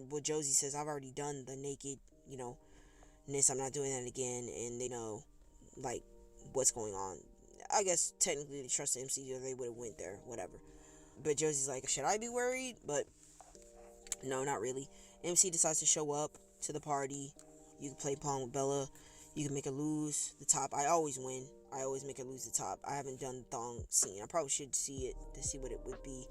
what Josy says, I've already done the naked, I'm not doing that again, and they know, like, what's going on. I guess technically they trust the MC, or they would have went there, whatever. But Josy's like, should I be worried? But no, not really. MC decides to show up to the party. You can play Pong with Bella. You can make her lose the top. I always win. I always make her lose the top. I haven't done the thong scene. I probably should see it to see what it would be.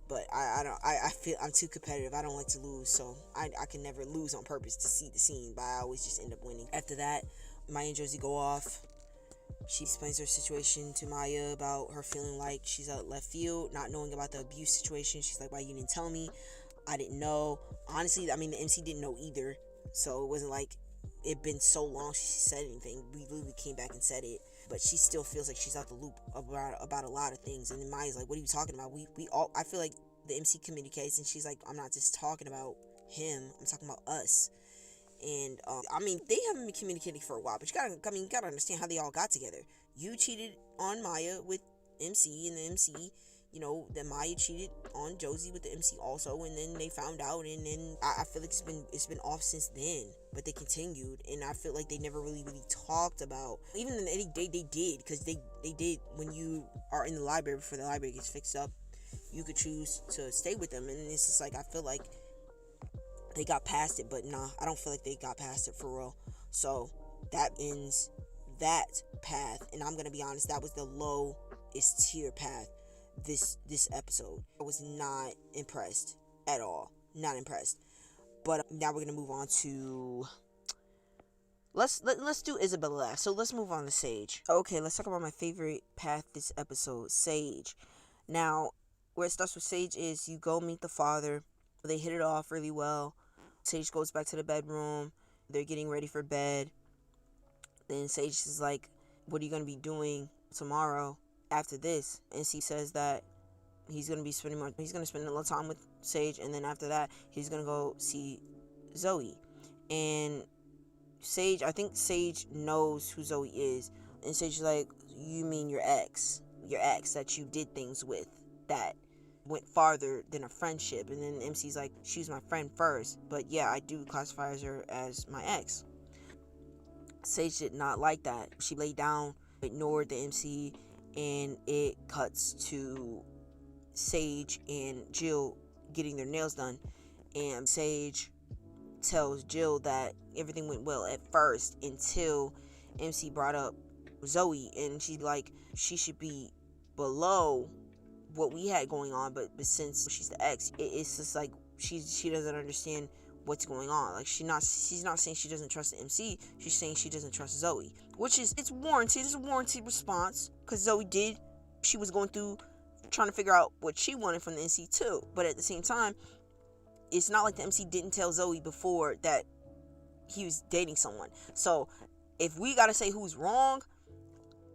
But I feel I'm too competitive. I don't like to lose. So I can never lose on purpose to see the scene. But I always just end up winning. After that, Maya and Josy go off. She explains her situation to Maya about her feeling like she's out left field, not knowing about the abuse situation. She's like, why you didn't tell me? I didn't know. Honestly, I mean, the MC didn't know either. So it wasn't like it'd been so long she said anything. We literally came back and said it. But she still feels like she's out the loop about a lot of things. And then Maya's like, what are you talking about? We all, I feel like the MC communicates, and she's like, I'm not just talking about him. I'm talking about us. And I mean, they haven't been communicating for a while, but you gotta understand how they all got together. You cheated on Maya with MC, and the MC, that Maya cheated on Josy with the MC also, and then they found out, and then I feel like it's been off since then, but they continued, and I feel like they never really talked about, even in any day they did, because they did, when you are in the library before the library gets fixed up, you could choose to stay with them, and it's just like, I feel like they got past it, but nah, I don't feel like they got past it for real. So that ends that path, and I'm gonna be honest, that was the lowest tier path this episode. I was not impressed at all, not impressed. But now we're gonna move on to let's do Isabella last. So let's move on to Sage. Okay, let's talk about my favorite path this episode, Sage. Now, where it starts with Sage is you go meet the father. They hit it off really well. Sage goes back to the bedroom. They're getting ready for bed. Then Sage is like, what are you going to be doing tomorrow after this? And she says that he's going to spend a lot of time with Sage. And then after that, he's going to go see Zoe. And I think Sage knows who Zoe is. And Sage is like, you mean your ex that you did things with, that went farther than a friendship. And then MC's like, she was my friend first, but yeah, I do classify her as my ex. Sage did not like that. She laid down, ignored the MC, and it cuts to Sage and Jill getting their nails done. And Sage tells Jill that everything went well at first until MC brought up Zoe, and she's like, she should be below what we had going on, but since she's the ex, it's just like she doesn't understand what's going on. Like, she's not saying she doesn't trust the MC, she's saying she doesn't trust Zoe, which is, it's warranted. It's a warranted response, because Zoe she was going through trying to figure out what she wanted from the MC too. But at the same time, it's not like the MC didn't tell Zoe before that he was dating someone. So if we gotta say who's wrong,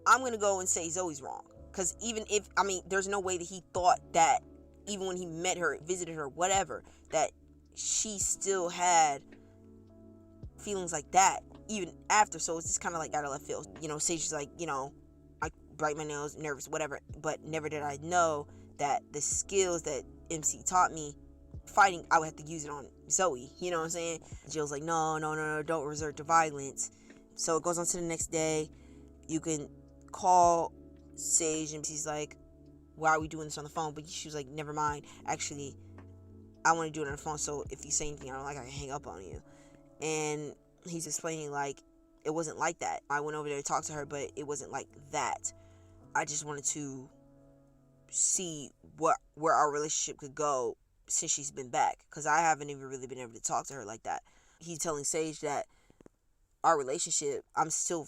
I'm gonna go and say Zoe's wrong. Because even if, there's no way that he thought that, even when he met her, visited her, whatever, that she still had feelings like that even after. So it's just kind of like out of left field. Sage is like, I bite my nails, nervous, whatever, but never did I know that the skills that MC taught me fighting, I would have to use it on Zoe. You know what I'm saying? Jill's like, no, don't resort to violence. So it goes on to the next day. You can call Sage, and she's like, why are we doing this on the phone? But she was like, never mind, actually I want to do it on the phone, so if you say anything I don't like, I can hang up on you. And he's explaining, like, it wasn't like that. I went over there to talk to her, but it wasn't like that. I just wanted to see where our relationship could go since she's been back, because I haven't even really been able to talk to her like that. He's telling Sage that our relationship, I'm still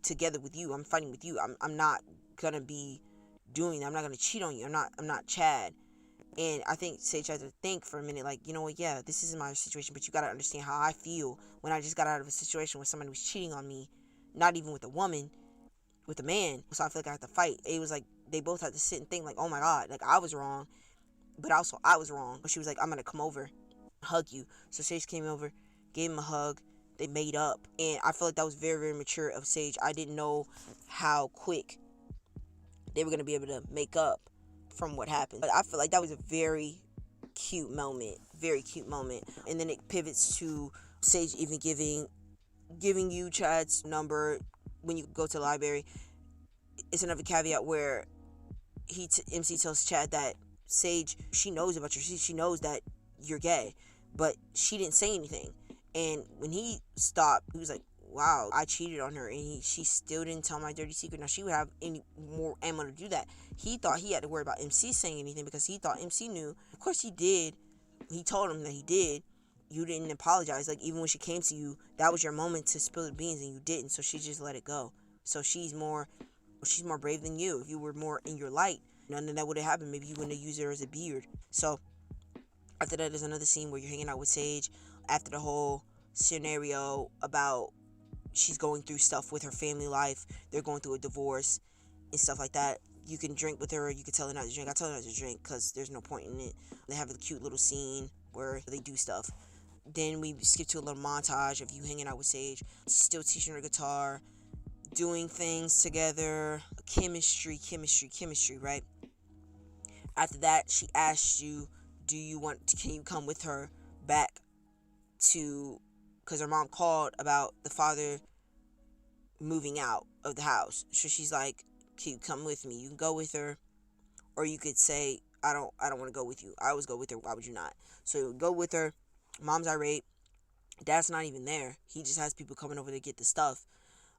together with you, I'm fighting with you, I'm not gonna be doing that, I'm not gonna cheat on you, I'm not Chad. And I think Sage had to think for a minute, like, you know what, yeah, this is my situation, but you gotta understand how I feel when I just got out of a situation where somebody was cheating on me, not even with a woman, with a man. So I feel like I had to fight. It was like they both had to sit and think, like, oh my god, like, I was wrong, but also I was wrong. But she was like, I'm gonna come over, hug you. So Sage came over, gave him a hug, they made up, and I feel like that was very, very mature of Sage. I didn't know how quick they were gonna be able to make up from what happened, but I feel like that was a very cute moment. And then it pivots to Sage even giving you Chad's number when you go to the library. It's another caveat where MC tells Chad that Sage, she knows about you, she knows that you're gay, but she didn't say anything. And when he stopped, he was like, wow, I cheated on her, and she still didn't tell my dirty secret. Now, she would have any more ammo to do that. He thought he had to worry about MC saying anything because he thought MC knew. Of course he did. He told him that he did. You didn't apologize. Like, even when she came to you, that was your moment to spill the beans, and you didn't. So she just let it go. So she's more brave than you. If you were more in your light, none of that would have happened. Maybe you wouldn't have used her as a beard. So after that, there's another scene where you're hanging out with Sage after the whole scenario about she's going through stuff with her family life. They're going through a divorce and stuff like that. You can drink with her, you can tell her not to drink. I tell her not to drink because there's no point in it. They have a cute little scene where they do stuff. Then we skip to a little montage of you hanging out with Sage, still teaching her guitar, doing things together, chemistry, right? After that, she asks you, can you come with her back to, because her mom called about the father moving out of the house. So she's like, can you come with me? You can go with her, or you could say, I don't want to go with you. I always go with her. Why would you not? So go with her. Mom's irate. Dad's not even there. He just has people coming over to get the stuff.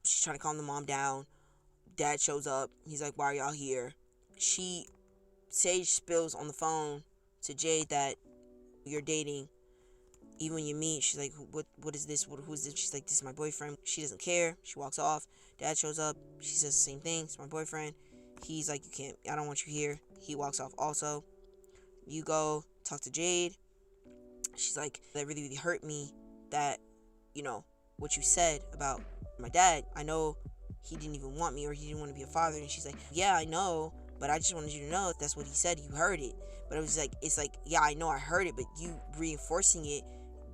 She's trying to calm the mom down. Dad shows up. He's like, why are y'all here? Sage spills on the phone to Jade that you're dating. Even when you meet, she's like, what is this? Who's this? She's like, this is my boyfriend. She doesn't care. She walks off. Dad shows up. She says the same thing. It's my boyfriend. He's like, I don't want you here. He walks off also. You go talk to Jade. She's like, that really, really hurt me that, what you said about my dad. I know he didn't even want me, or he didn't want to be a father. And she's like, yeah, I know, but I just wanted you to know if that's what he said, you heard it. But it's like, yeah, I know I heard it, but you reinforcing it,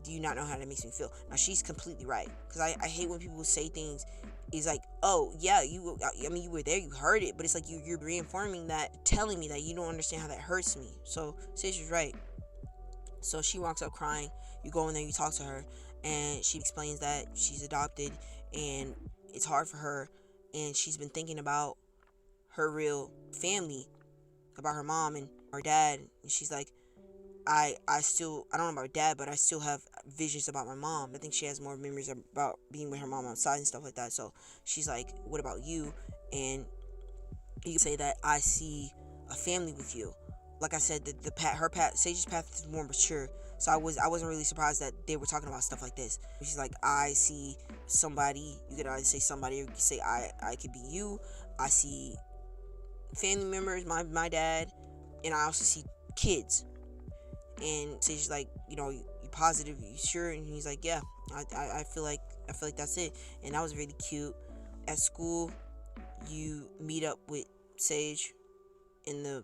do you not know how that makes me feel? Now, she's completely right, because I hate when people say things He's like, oh yeah, I mean, you were there, you heard it, but it's like you're reinforming that, telling me that you don't understand how that hurts me. So Sage was right. So she walks up crying. You go in there, you talk to her, and she explains that she's adopted and it's hard for her, and she's been thinking about her real family, about her mom and her dad. And she's like, I don't know about dad, but I still have visions about my mom. I think she has more memories about being with her mom outside and stuff like that. So she's like, what about you? And you can say that I see a family with you. Like I said, Sage's path is more mature. So I wasn't really surprised that they were talking about stuff like this. She's like, I see somebody. You could either say somebody, or you could say I could be you. I see family members, my dad, and I also see kids. And Sage's like, you positive, you sure? And he's like, yeah, I feel like that's it. And that was really cute. At school, you meet up with Sage in the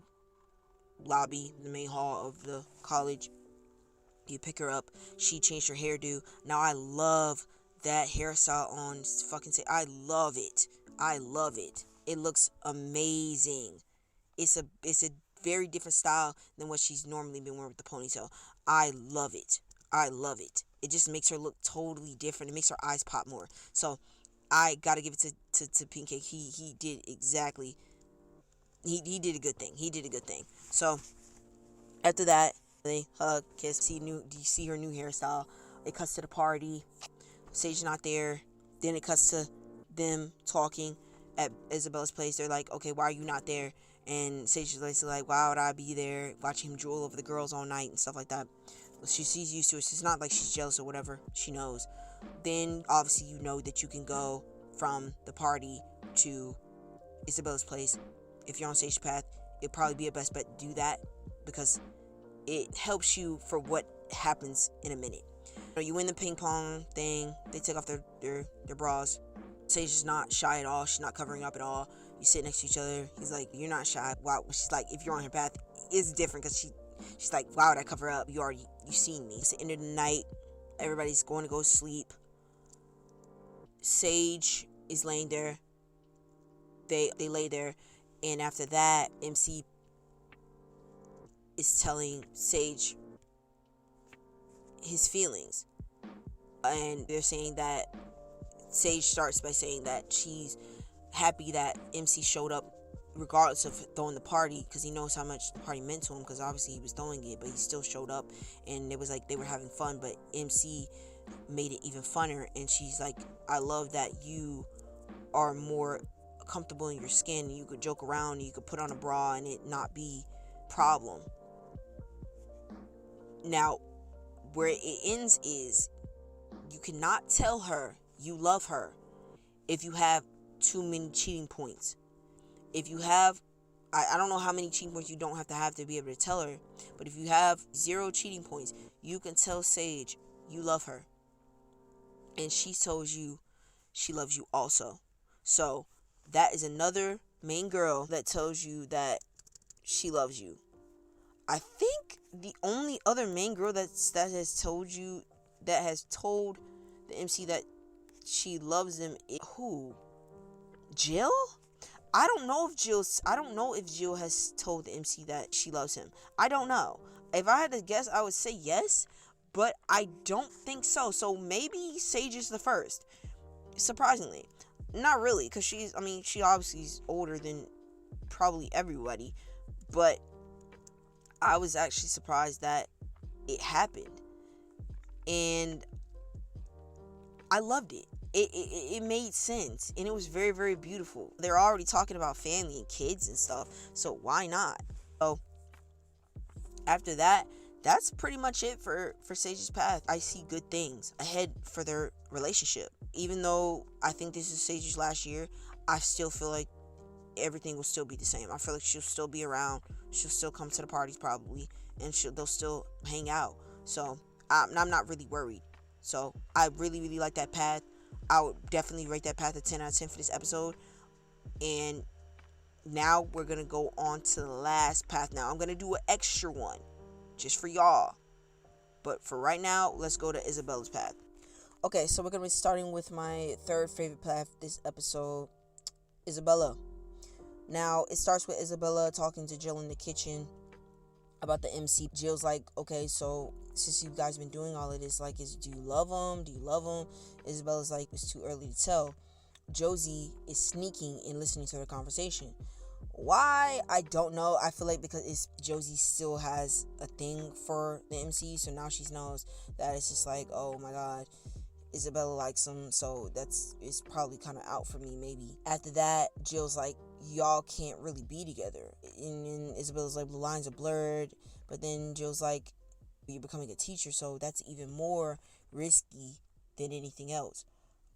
lobby, the main hall of the college. You pick her up. She changed her hairdo. Now I love that hairstyle on fucking Sage. I love it. It looks amazing. It's a very different style than what she's normally been wearing with the ponytail. I love it. It just makes her look totally different. It makes her eyes pop more. So I gotta give it to Pink Cake. He did exactly. He did a good thing. So after that, they hug, kiss. Do you see her new hairstyle? It cuts to the party. Sage's not there. Then it cuts to them talking at Isabella's place. They're like, okay, why are you not there? And Sage is like, why would I be there watching him drool over the girls all night and stuff like that? She's used to it. It's not like she's jealous or whatever. She knows. Then obviously you know that you can go from the party to Isabella's place. If you're on Sage's path, it'd probably be a best bet to do that, because it helps you for what happens in a minute. You win the ping pong thing. They take off their bras. Sage is not shy at all. She's not covering up at all. You sit next to each other. He's like, you're not shy. Wow. She's like, if you're on her path, it's different, because she's like, why would I cover up? You seen me. It's the end of the night. Everybody's going to go sleep. Sage is laying there. They lay there, and after that, MC is telling Sage his feelings, and they're saying that Sage starts by saying that she's happy that MC showed up regardless of throwing the party, because he knows how much the party meant to him, because obviously he was throwing it, but he still showed up, and it was like they were having fun, but MC made it even funner. And she's like, I love that you are more comfortable in your skin. You could joke around, you could put on a bra and it not be a problem. Now where it ends is, you cannot tell her you love her if you have too many cheating points. If you have, I don't know how many cheating points you don't have to be able to tell her, but if you have 0 cheating points, you can tell Sage you love her, and she tells you she loves you also. So that is another main girl that tells you that she loves you. I think the only other main girl that has told the MC that she loves him is who? Jill? I don't know if Jill has told the MC that she loves him. I don't know. If I had to guess, I would say yes, but I don't think so. So maybe Sage is the first. Surprisingly. Not really, because she obviously is older than probably everybody, but I was actually surprised that it happened, and I loved it. It made sense, and it was very, very beautiful. They're already talking about family and kids and stuff, so why not? So after that, that's pretty much it for Sage's path. I see good things ahead for their relationship. Even though I think this is Sage's last year, I still feel like everything will still be the same. I feel like she'll still be around. She'll still come to the parties probably, and they'll still hang out. So I'm not really worried. So I really, really like that path. I would definitely rate that path a 10 out of 10 for this episode. And now we're going to go on to the last path. Now I'm going to do an extra one just for y'all. But for right now, let's go to Isabella's path. Okay, so we're gonna be starting with my third favorite path this episode, Isabella. Now it starts with Isabella talking to Jill in the kitchen about the MC. Jill's like, okay, so since you guys been doing all of this, like, do you love him? Do you love him? Isabella's like, it's too early to tell. Josy is sneaking and listening to their conversation. Why? I don't know. I feel like because Josy still has a thing for the MC, so now she knows that it's just like, oh my god, Isabella likes him, so it's probably kind of out for me, maybe. After that, Jill's like, y'all can't really be together. And Isabella's like, the lines are blurred. But then Jill's like, you're becoming a teacher, so that's even more risky than anything else.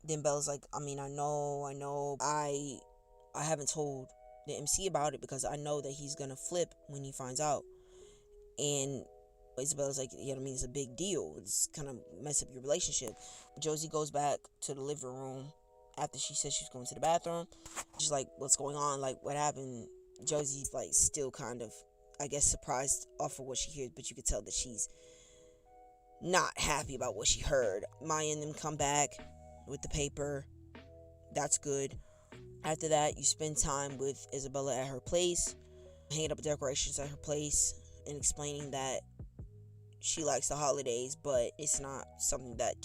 Then Bella's like, I mean, I know, I haven't told the MC about it because I know that he's gonna flip when he finds out. And Isabella's like, yeah, I mean, it's a big deal. It's kind of mess up your relationship. Josy goes back to the living room after she says she's going to the bathroom. She's like, what's going on? Like, what happened? Josy's like still kind of, I guess, surprised off of what she hears, but you could tell that she's not happy about what she heard. Maya and them come back with the paper. That's good. After that, you spend time with Isabella at her place, hanging up decorations at her place, and explaining that she likes the holidays, but it's not something that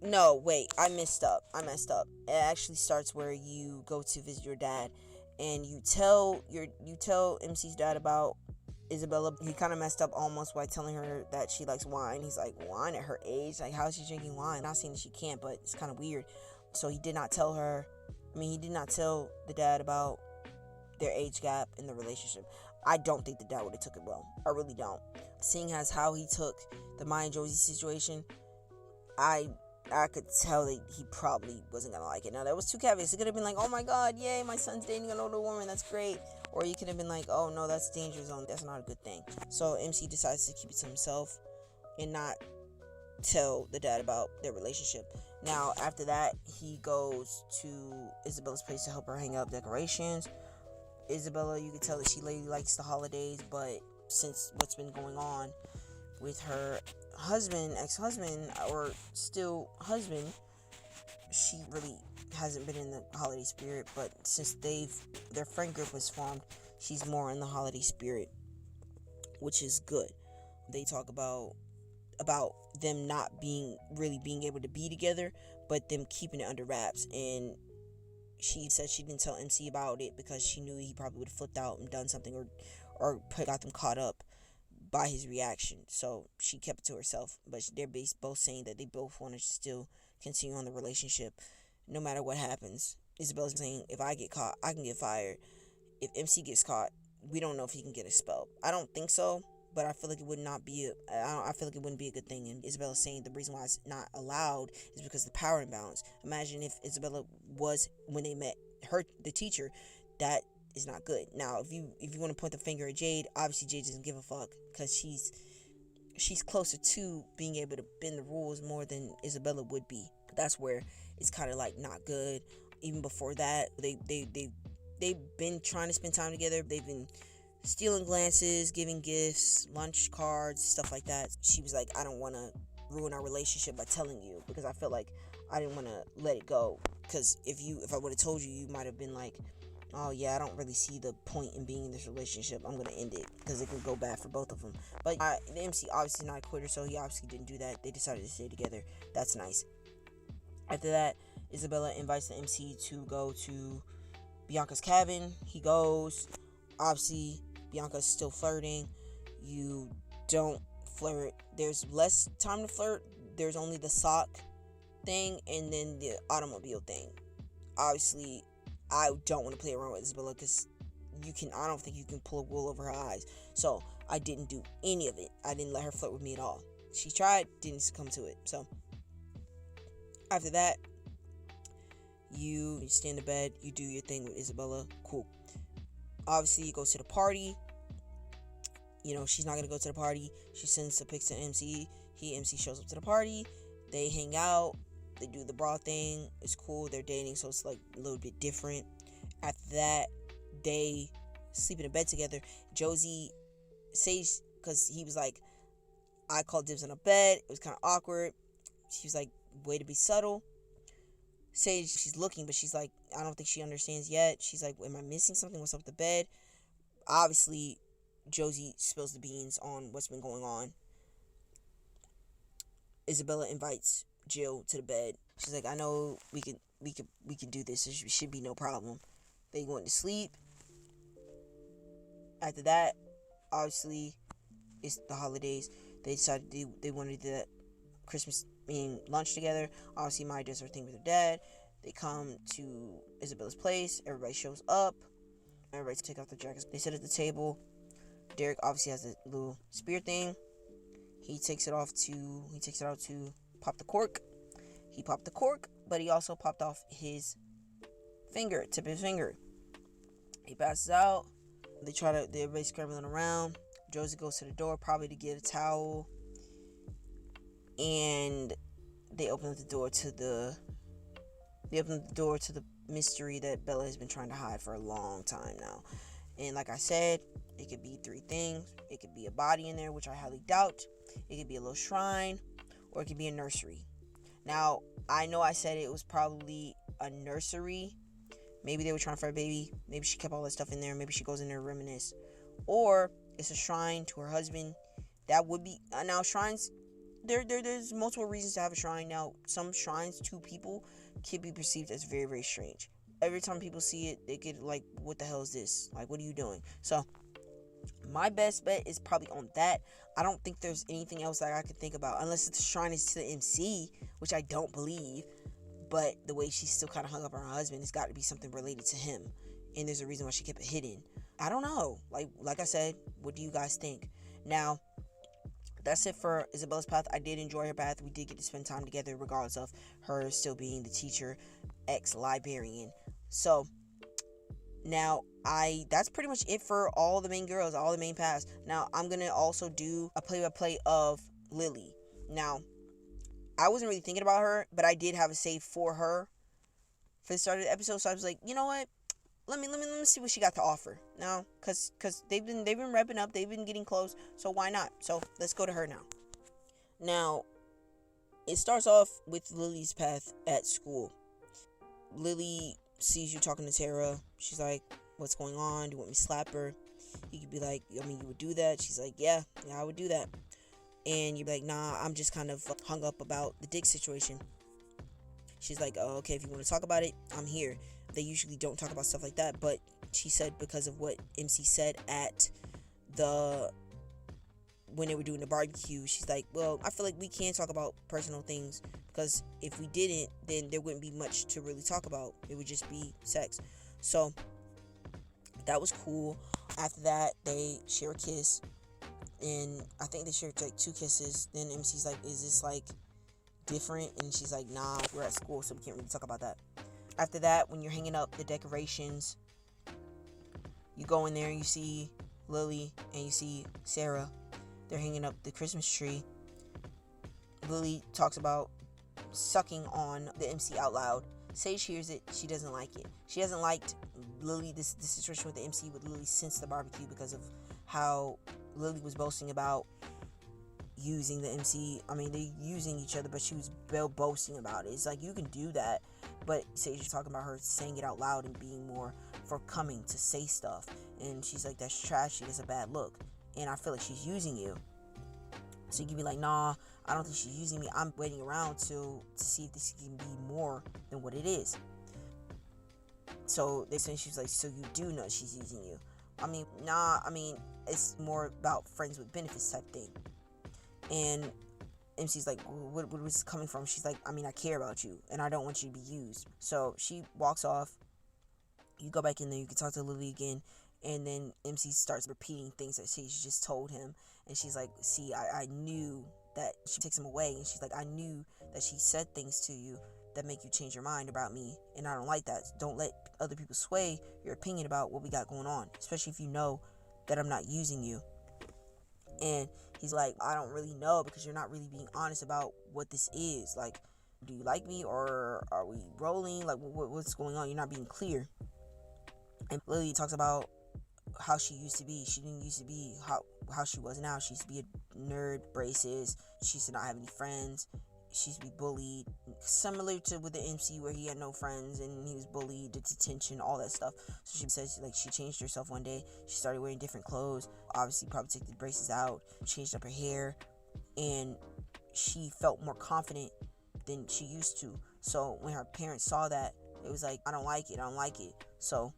no, wait, I messed up. It actually starts where you go to visit your dad, and you tell MC's dad about Isabella. He kind of messed up almost by telling her that she likes wine. He's like, wine at her age? Like, how is she drinking wine? Not saying that she can't, but it's kind of weird. So he did not tell the dad about their age gap in the relationship. I don't think the dad would have took it well. I really don't. Seeing as how he took the Maya and Josy situation, I could tell that he probably wasn't gonna like it. Now, there was two caveats. It could have been like, oh my god, yay, my son's dating an older woman, that's great. Or you could have been like, oh no, that's danger zone, that's not a good thing. So MC decides to keep it to himself and not tell the dad about their relationship. Now, after that, he goes to Isabella's place to help her hang up decorations. Isabella, you can tell that she really likes the holidays, but since what's been going on with her ex-husband, or still husband, she really hasn't been in the holiday spirit. But since their friend group was formed, she's more in the holiday spirit, which is good. They talk about them not being able to be together, but them keeping it under wraps. And she said she didn't tell MC about it because she knew he probably would have flipped out and done something, or got them caught up by his reaction. So she kept it to herself. But they're both saying that they both want to still continue on the relationship no matter what happens. Isabella's saying, if I get caught, I can get fired. If MC gets caught, we don't know if he can get expelled. I don't think so, but I feel like it would not be I feel like it wouldn't be a good thing. And Isabella's saying the reason why it's not allowed is because of the power imbalance. Imagine if Isabella was, when they met the teacher, that is not good. Now, if you want to point the finger at Jade, obviously Jade doesn't give a fuck because she's closer to being able to bend the rules more than Isabella would be. That's where it's kind of like not good. Even before that, they've been trying to spend time together. They've been stealing glances, giving gifts, lunch cards, stuff like that. She was like, I don't want to ruin our relationship by telling you, because I felt like I didn't want to let it go. Because if I would have told you, you might have been like, oh yeah, I don't really see the point in being in this relationship. I'm going to end it because it could go bad for both of them. But the MC obviously not a quitter, so he obviously didn't do that. They decided to stay together. That's nice. After that, Isabella invites the MC to go to Bianca's cabin. He goes. Obviously, Bianca's still flirting. You don't flirt. There's less time to flirt. There's only the sock thing and then the automobile thing. Obviously, I don't want to play around with Isabella because I don't think you can pull a wool over her eyes. So I didn't do any of it. I didn't let her flirt with me at all. She tried, didn't succumb to it. So after that, you stay in the bed, you do your thing with Isabella. Cool. Obviously, you go to the party. She's not going to go to the party. She sends the pics to MC. MC shows up to the party. They hang out. They do the bra thing. It's cool. They're dating, so it's like a little bit different. After that, they sleep in a bed together. Josy says, because he was like, I called dibs on a bed. It was kind of awkward. She was like, way to be subtle. Sage, she's looking, but she's like, I don't think she understands yet. She's like, am I missing something? What's up with the bed? Obviously, Josy spills the beans on what's been going on. Isabella invites Jill to the bed. She's like, I know we can do this. It should be no problem. They went to sleep. After that, obviously, it's the holidays. They decided they wanted to do that Christmas lunch together. Obviously, Maya does her thing with her dad. They come to Isabella's place. Everybody shows up. Everybody take off their jackets. They sit at the table. Derek obviously has a little spear thing. He takes it out to pop the cork. He popped the cork, but he also popped off his tip of his finger. He passes out. Everybody's scrambling around. Josy goes to the door, probably to get a towel. And they open up the door to the mystery that Bella has been trying to hide for a long time now. And like I said, it could be 3 things. It could be a body in there, which I highly doubt. It could be a little shrine, or it could be a nursery. Now, I know I said it was probably a nursery. Maybe they were trying for a baby. Maybe she kept all that stuff in there. Maybe she goes in there to reminisce. Or it's a shrine to her husband. That would be... now, shrines... There's multiple reasons to have a shrine. Now, some shrines to people can be perceived as very, very strange. Every time people see it, they get like, what the hell is this? Like, what are you doing? So, my best bet is probably on that. I don't think there's anything else that I could think about. Unless the shrine is to the MC, which I don't believe. But the way she's still kind of hung up on her husband, it's got to be something related to him. And there's a reason why she kept it hidden. I don't know. Like I said, what do you guys think? Now, that's it for Isabella's path. I did enjoy her path. We did get to spend time together regardless of her still being the teacher, ex-librarian. So, now, that's pretty much it for all the main girls, all the main paths. Now, I'm going to also do a play-by-play of Lily. Now, I wasn't really thinking about her, but I did have a save for her for the start of the episode. So I was like, you know what? Let me see what she got to offer now, cause they've been wrapping up, they've been getting close, so why not? So let's go to her now. Now, it starts off with Lily's path at school. Lily sees you talking to Tara. She's like, "What's going on? Do you want me to slap her?" You could be like, "You would do that?" She's like, "Yeah, I would do that." And you'd be like, "Nah, I'm just kind of hung up about the Dik situation." She's like, "Oh, okay, if you want to talk about it, I'm here." They usually don't talk about stuff like that, but she said because of what MC said at when they were doing the barbecue, she's like, well, I feel like we can talk about personal things, because if we didn't, then there wouldn't be much to really talk about. It would just be sex. So that was cool. After that, they share a kiss, and I think they shared like 2 kisses. Then MC's like, is this like different? And she's like, nah, we're at school, so we can't really talk about that. After that, when you're hanging up the decorations, you go in there and you see Lily and you see Sarah. They're hanging up the Christmas tree. Lily talks about sucking on the MC out loud. Sage hears it. She doesn't like it. She hasn't liked Lily, the situation with the MC with Lily since the barbecue, because of how Lily was boasting about using the MC. I mean, they using each other, but she was boasting about it. It's like, you can do that, but Sage is talking about her saying it out loud and being more forthcoming to say stuff, and she's like, that's trashy, that's a bad look, and I feel like she's using you. So you can be like, nah, I don't think she's using me. I'm waiting around to see if this can be more than what it is. So they say, she's like, so you do know she's using you? I mean, nah, I mean, it's more about friends with benefits type thing. And MC's like, what was coming from? She's like, I mean, I care about you, and I don't want you to be used. So she walks off. You go back in there, you can talk to Lily again, and then MC starts repeating things that she just told him. And she's like, see, I knew that. She takes him away, and she's like, I knew that she said things to you that make you change your mind about me, and I don't like that. Don't let other people sway your opinion about what we got going on, especially if you know that I'm not using you. And he's like, I don't really know, because you're not really being honest about what this is. Like, do you like me, or are we rolling? Like, what's going on? You're not being clear. And Lily talks about how she used to be. She didn't used to be how she was now. She used to be a nerd, braces. She used to not have any friends. She used to be bullied. similar to with the MC where he had no friends and he was bullied, detention, all that stuff. So she says like she changed herself one day. She started wearing different clothes. Obviously, probably took the braces out, changed up her hair, and she felt more confident than she used to. So when her parents saw that, it was like, I don't like it. So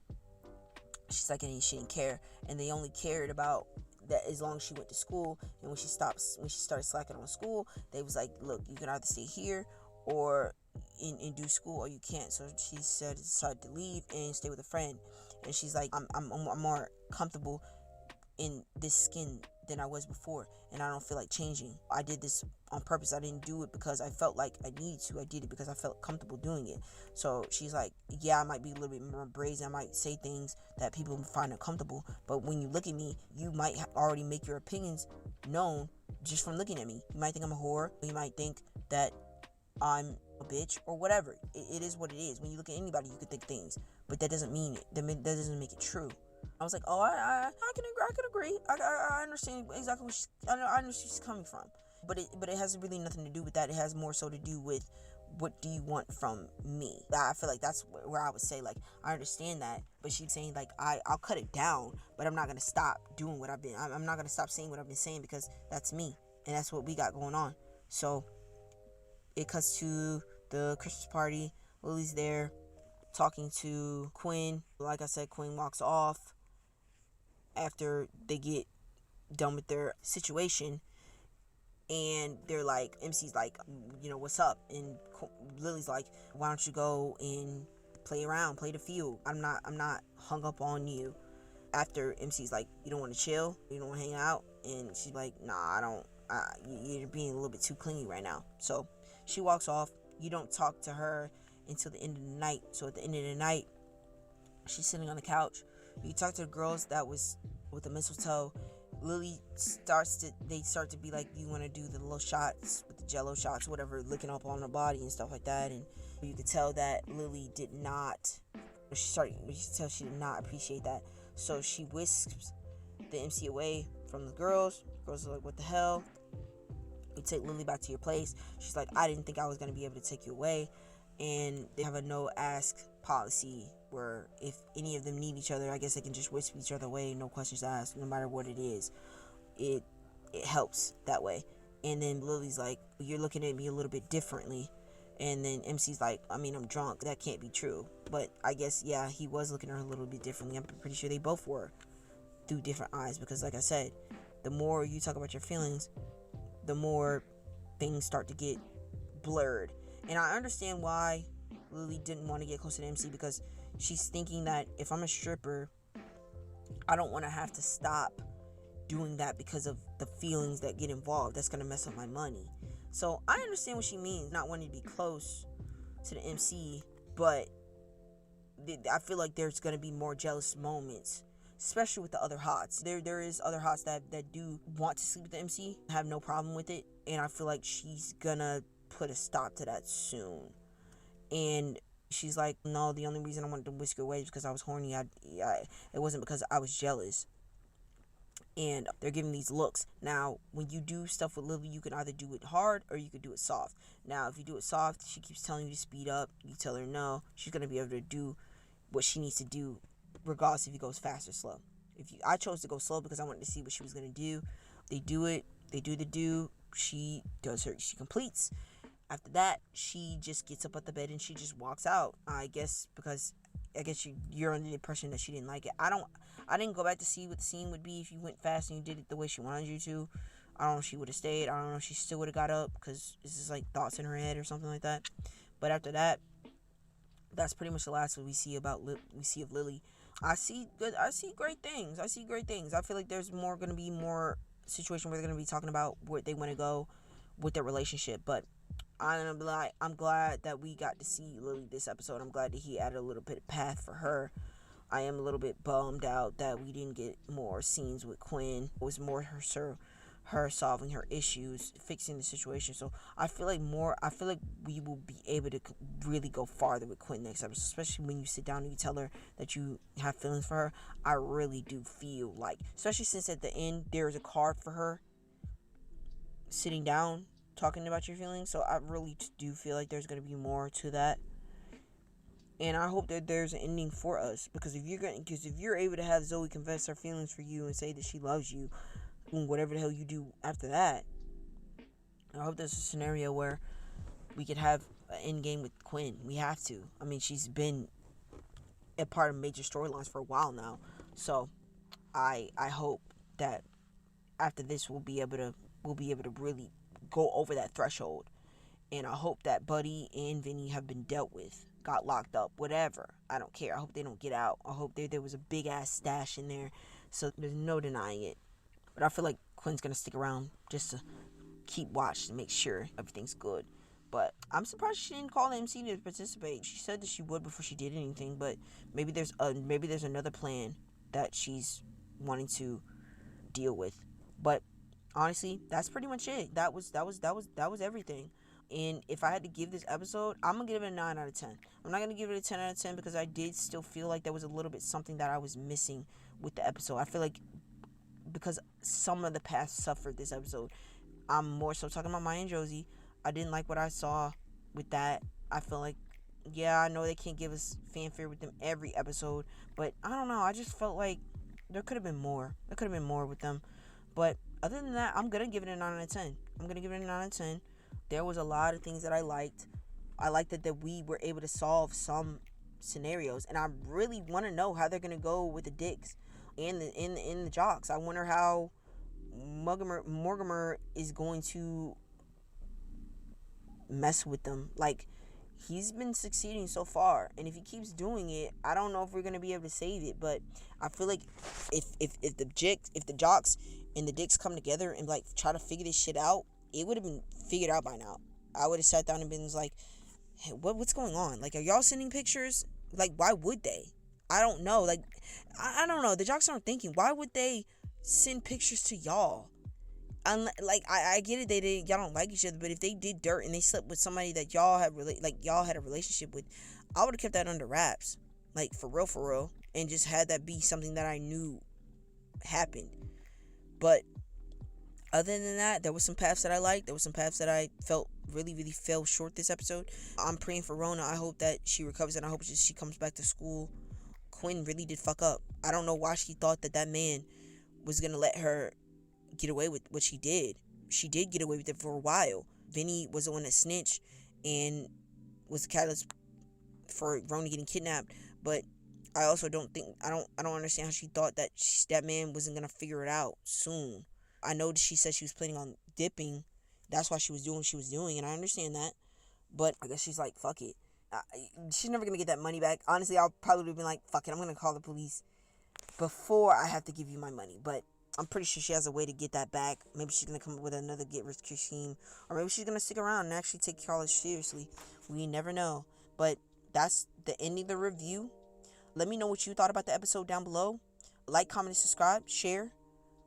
she's like, and she didn't care, and they only cared about that as long as she went to school. And when she started slacking on school, they was like, look, you can either stay here or and do school, or you can't. So she decided to leave and stay with a friend. And she's like, I'm more comfortable in this skin than I was before, and I don't feel like changing. I did this on purpose. I didn't do it because I felt like I needed to. I did it because I felt comfortable doing it. So she's like, yeah, I might be a little bit more brazen. I might say things that people find uncomfortable, but when you look at me, you might already make your opinions known just from looking at me. You might think I'm a whore. You might think that I'm a bitch or whatever. It is what it is. When you look at anybody, you could think things, but that doesn't mean it. That doesn't make it true. I was like, oh, I can agree. I understand exactly I understand where she's coming from, but it has really nothing to do with that. It has more so to do with, what do you want from me? I feel like that's where I would say, like, I understand that, but she's saying like, I'll cut it down, but I'm not gonna stop doing what I'm not gonna stop saying what I've been saying, because that's me and that's what we got going on. So it cuts to the Christmas party. Lily's there talking to Quinn. Like I said, Quinn walks off after they get done with their situation, and they're like, MC's like, what's up? And Lily's like, why don't you go and play around, play the field? I'm not hung up on you. After MC's like, you don't want to chill, you don't want to hang out, and she's like, nah, I don't. You're being a little bit too clingy right now. So she walks off. You don't talk to her until the end of the night. So at the end of the night, she's sitting on the couch. You talk to the girls that was with the mistletoe. Lily start to be like, you want to do the little shots with the jello shots, whatever, licking up on her body and stuff like that. And you could tell that Lily did not appreciate that. So she whisks the MC away from the girls. Girls are like, what the hell? You take Lily back to your place. She's like, I didn't think I was going to be able to take you away. And they have a no ask policy where if any of them need each other, I guess they can just whisper each other away, no questions asked, no matter what it is. It helps that way. And then Lily's like, you're looking at me a little bit differently. And then MC's like, I'm drunk. That can't be true. But I guess, yeah, he was looking at her a little bit differently. I'm pretty sure they both were, through different eyes. Because like I said, the more you talk about your feelings, the more things start to get blurred. And I understand why Lily didn't want to get close to the MC, because she's thinking that if I'm a stripper, I don't want to have to stop doing that because of the feelings that get involved. That's going to mess up my money. So I understand what she means, not wanting to be close to the MC, but I feel like there's going to be more jealous moments, especially with the other hots. There is other hots that do want to sleep with the MC, have no problem with it, and I feel like she's going to put a stop to that soon. And she's like, no, the only reason I wanted to whisk her away is because I was horny. It wasn't because I was jealous. And they're giving these looks. Now, when you do stuff with Lily, you can either do it hard or you can do it soft. Now, if you do it soft, she keeps telling you to speed up. You tell her no. She's going to be able to do what she needs to do, regardless if it goes fast or slow. I chose to go slow because I wanted to see what she was going to do. They do it. They do the do. She completes. After that, she just gets up at the bed and she just walks out. I guess you're under the impression that she didn't like it. I didn't go back to see what the scene would be if you went fast and you did it the way she wanted you to. I don't know if she would have stayed. I don't know if she still would have got up, because this is like thoughts in her head or something like that. But after that, that's pretty much the last we see of Lily. I see great things. I feel like there's going to be more situation where they're going to be talking about where they want to go with their relationship. But I'm glad that we got to see Lily this episode. I'm glad that he added a little bit of path for her. I am a little bit bummed out that we didn't get more scenes with Quinn. It was more her solving her issues, fixing the situation. So I feel like we will be able to really go farther with Quinn next episode, especially when you sit down and you tell her that you have feelings for her. I really do feel like, especially since at the end there's a card for her sitting down talking about your feelings. So I really do feel like there's going to be more to that. And I hope that there's an ending for us, because if you're able to have Zoe confess her feelings for you and say that she loves you, and whatever the hell you do after that, I hope there's a scenario where we could have an end game with Quinn. We have to. I mean, she's been a part of major storylines for a while now. So I hope that after this we'll be able to really go over that threshold. And I hope that Buddy and Vinny have been dealt with, got locked up, whatever. I don't care. I hope they don't get out. I hope there was a big ass stash in there, so there's no denying it. But I feel like Quinn's gonna stick around just to keep watch to make sure everything's good. But I'm surprised she didn't call the MC to participate. She said that she would before she did anything, but maybe there's another plan that she's wanting to deal with. But honestly, that's pretty much it. That was everything. And if I had to give this episode, I'm gonna give it a 9 out of 10. I'm not gonna give it a 10 out of 10 because I did still feel like there was a little bit something that I was missing with the episode. I feel like because some of the past suffered this episode, I'm more so talking about Maya and Josy. I didn't like what I saw with that. I feel like, yeah, I know they can't give us fanfare with them every episode, but I don't know. I just felt like there could have been more. There could have been more with them. But other than that, I'm gonna give it a 9 out of 10. I'm gonna give it a 9 out of 10. There was a lot of things that I liked. I liked that we were able to solve some scenarios, and I really want to know how they're gonna go with the Dicks and the Jocks. I wonder how Mortimer is going to mess with them. Like, he's been succeeding so far, and if he keeps doing it, I don't know if we're gonna be able to save it. But I feel like if the Jocks and the Dicks come together and like try to figure this shit out, it would have been figured out by now. I would have sat down and been like, hey, what's going on? Like, are y'all sending pictures? Like, why would they? I don't know. Like, I don't know. The Jocks aren't thinking. Why would they send pictures to y'all? Like, I get it. Y'all don't like each other, but if they did dirt and they slept with somebody that y'all had a relationship with, I would have kept that under wraps, like for real, and just had that be something that I knew happened. But other than that, there was some paths that I liked. There was some paths that I felt really fell short this episode. I'm praying for Rona. I hope that she recovers, and I hope she comes back to school. Quinn really did fuck up. I don't know why she thought that man was gonna let her get away with what she did. She did get away with it for a while. Vinny was the one that snitched and was the catalyst for Rona getting kidnapped. But I also don't understand how she thought that that man wasn't gonna figure it out soon. I know that she said she was planning on dipping. That's why she was doing what she was doing, and I understand that. But I guess she's like, fuck it. She's never gonna get that money back. Honestly, I'll probably be like, fuck it, I'm gonna call the police before I have to give you my money. But I'm pretty sure she has a way to get that back. Maybe she's gonna come up with another get-rich scheme, or maybe she's gonna stick around and actually take college seriously. We never know. But that's the ending of the review. Let me know what you thought about the episode down below. Like, comment, and subscribe. Share.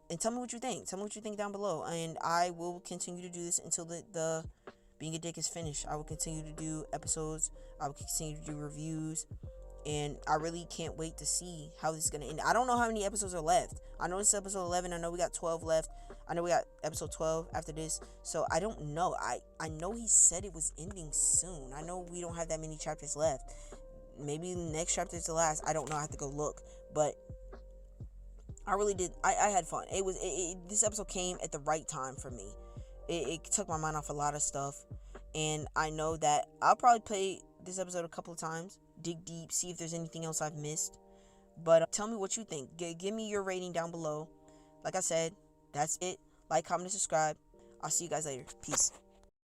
And tell me what you think. Tell me what you think down below. And I will continue to do this until the Being a Dick is finished. I will continue to do episodes. I will continue to do reviews. And I really can't wait to see how this is going to end. I don't know how many episodes are left. I know this is episode 11. I know we got 12 left. I know we got episode 12 after this. So I don't know. I know he said it was ending soon. I know we don't have that many chapters left. Maybe the next chapter is the last. I don't know. I have to go look. But I really did. I had fun. This episode came at the right time for me. It took my mind off a lot of stuff. And I know that I'll probably play this episode a couple of times. Dig deep. See if there's anything else I've missed. But tell me what you think. Give me your rating down below. Like I said, that's it. Like, comment, and subscribe. I'll see you guys later. Peace.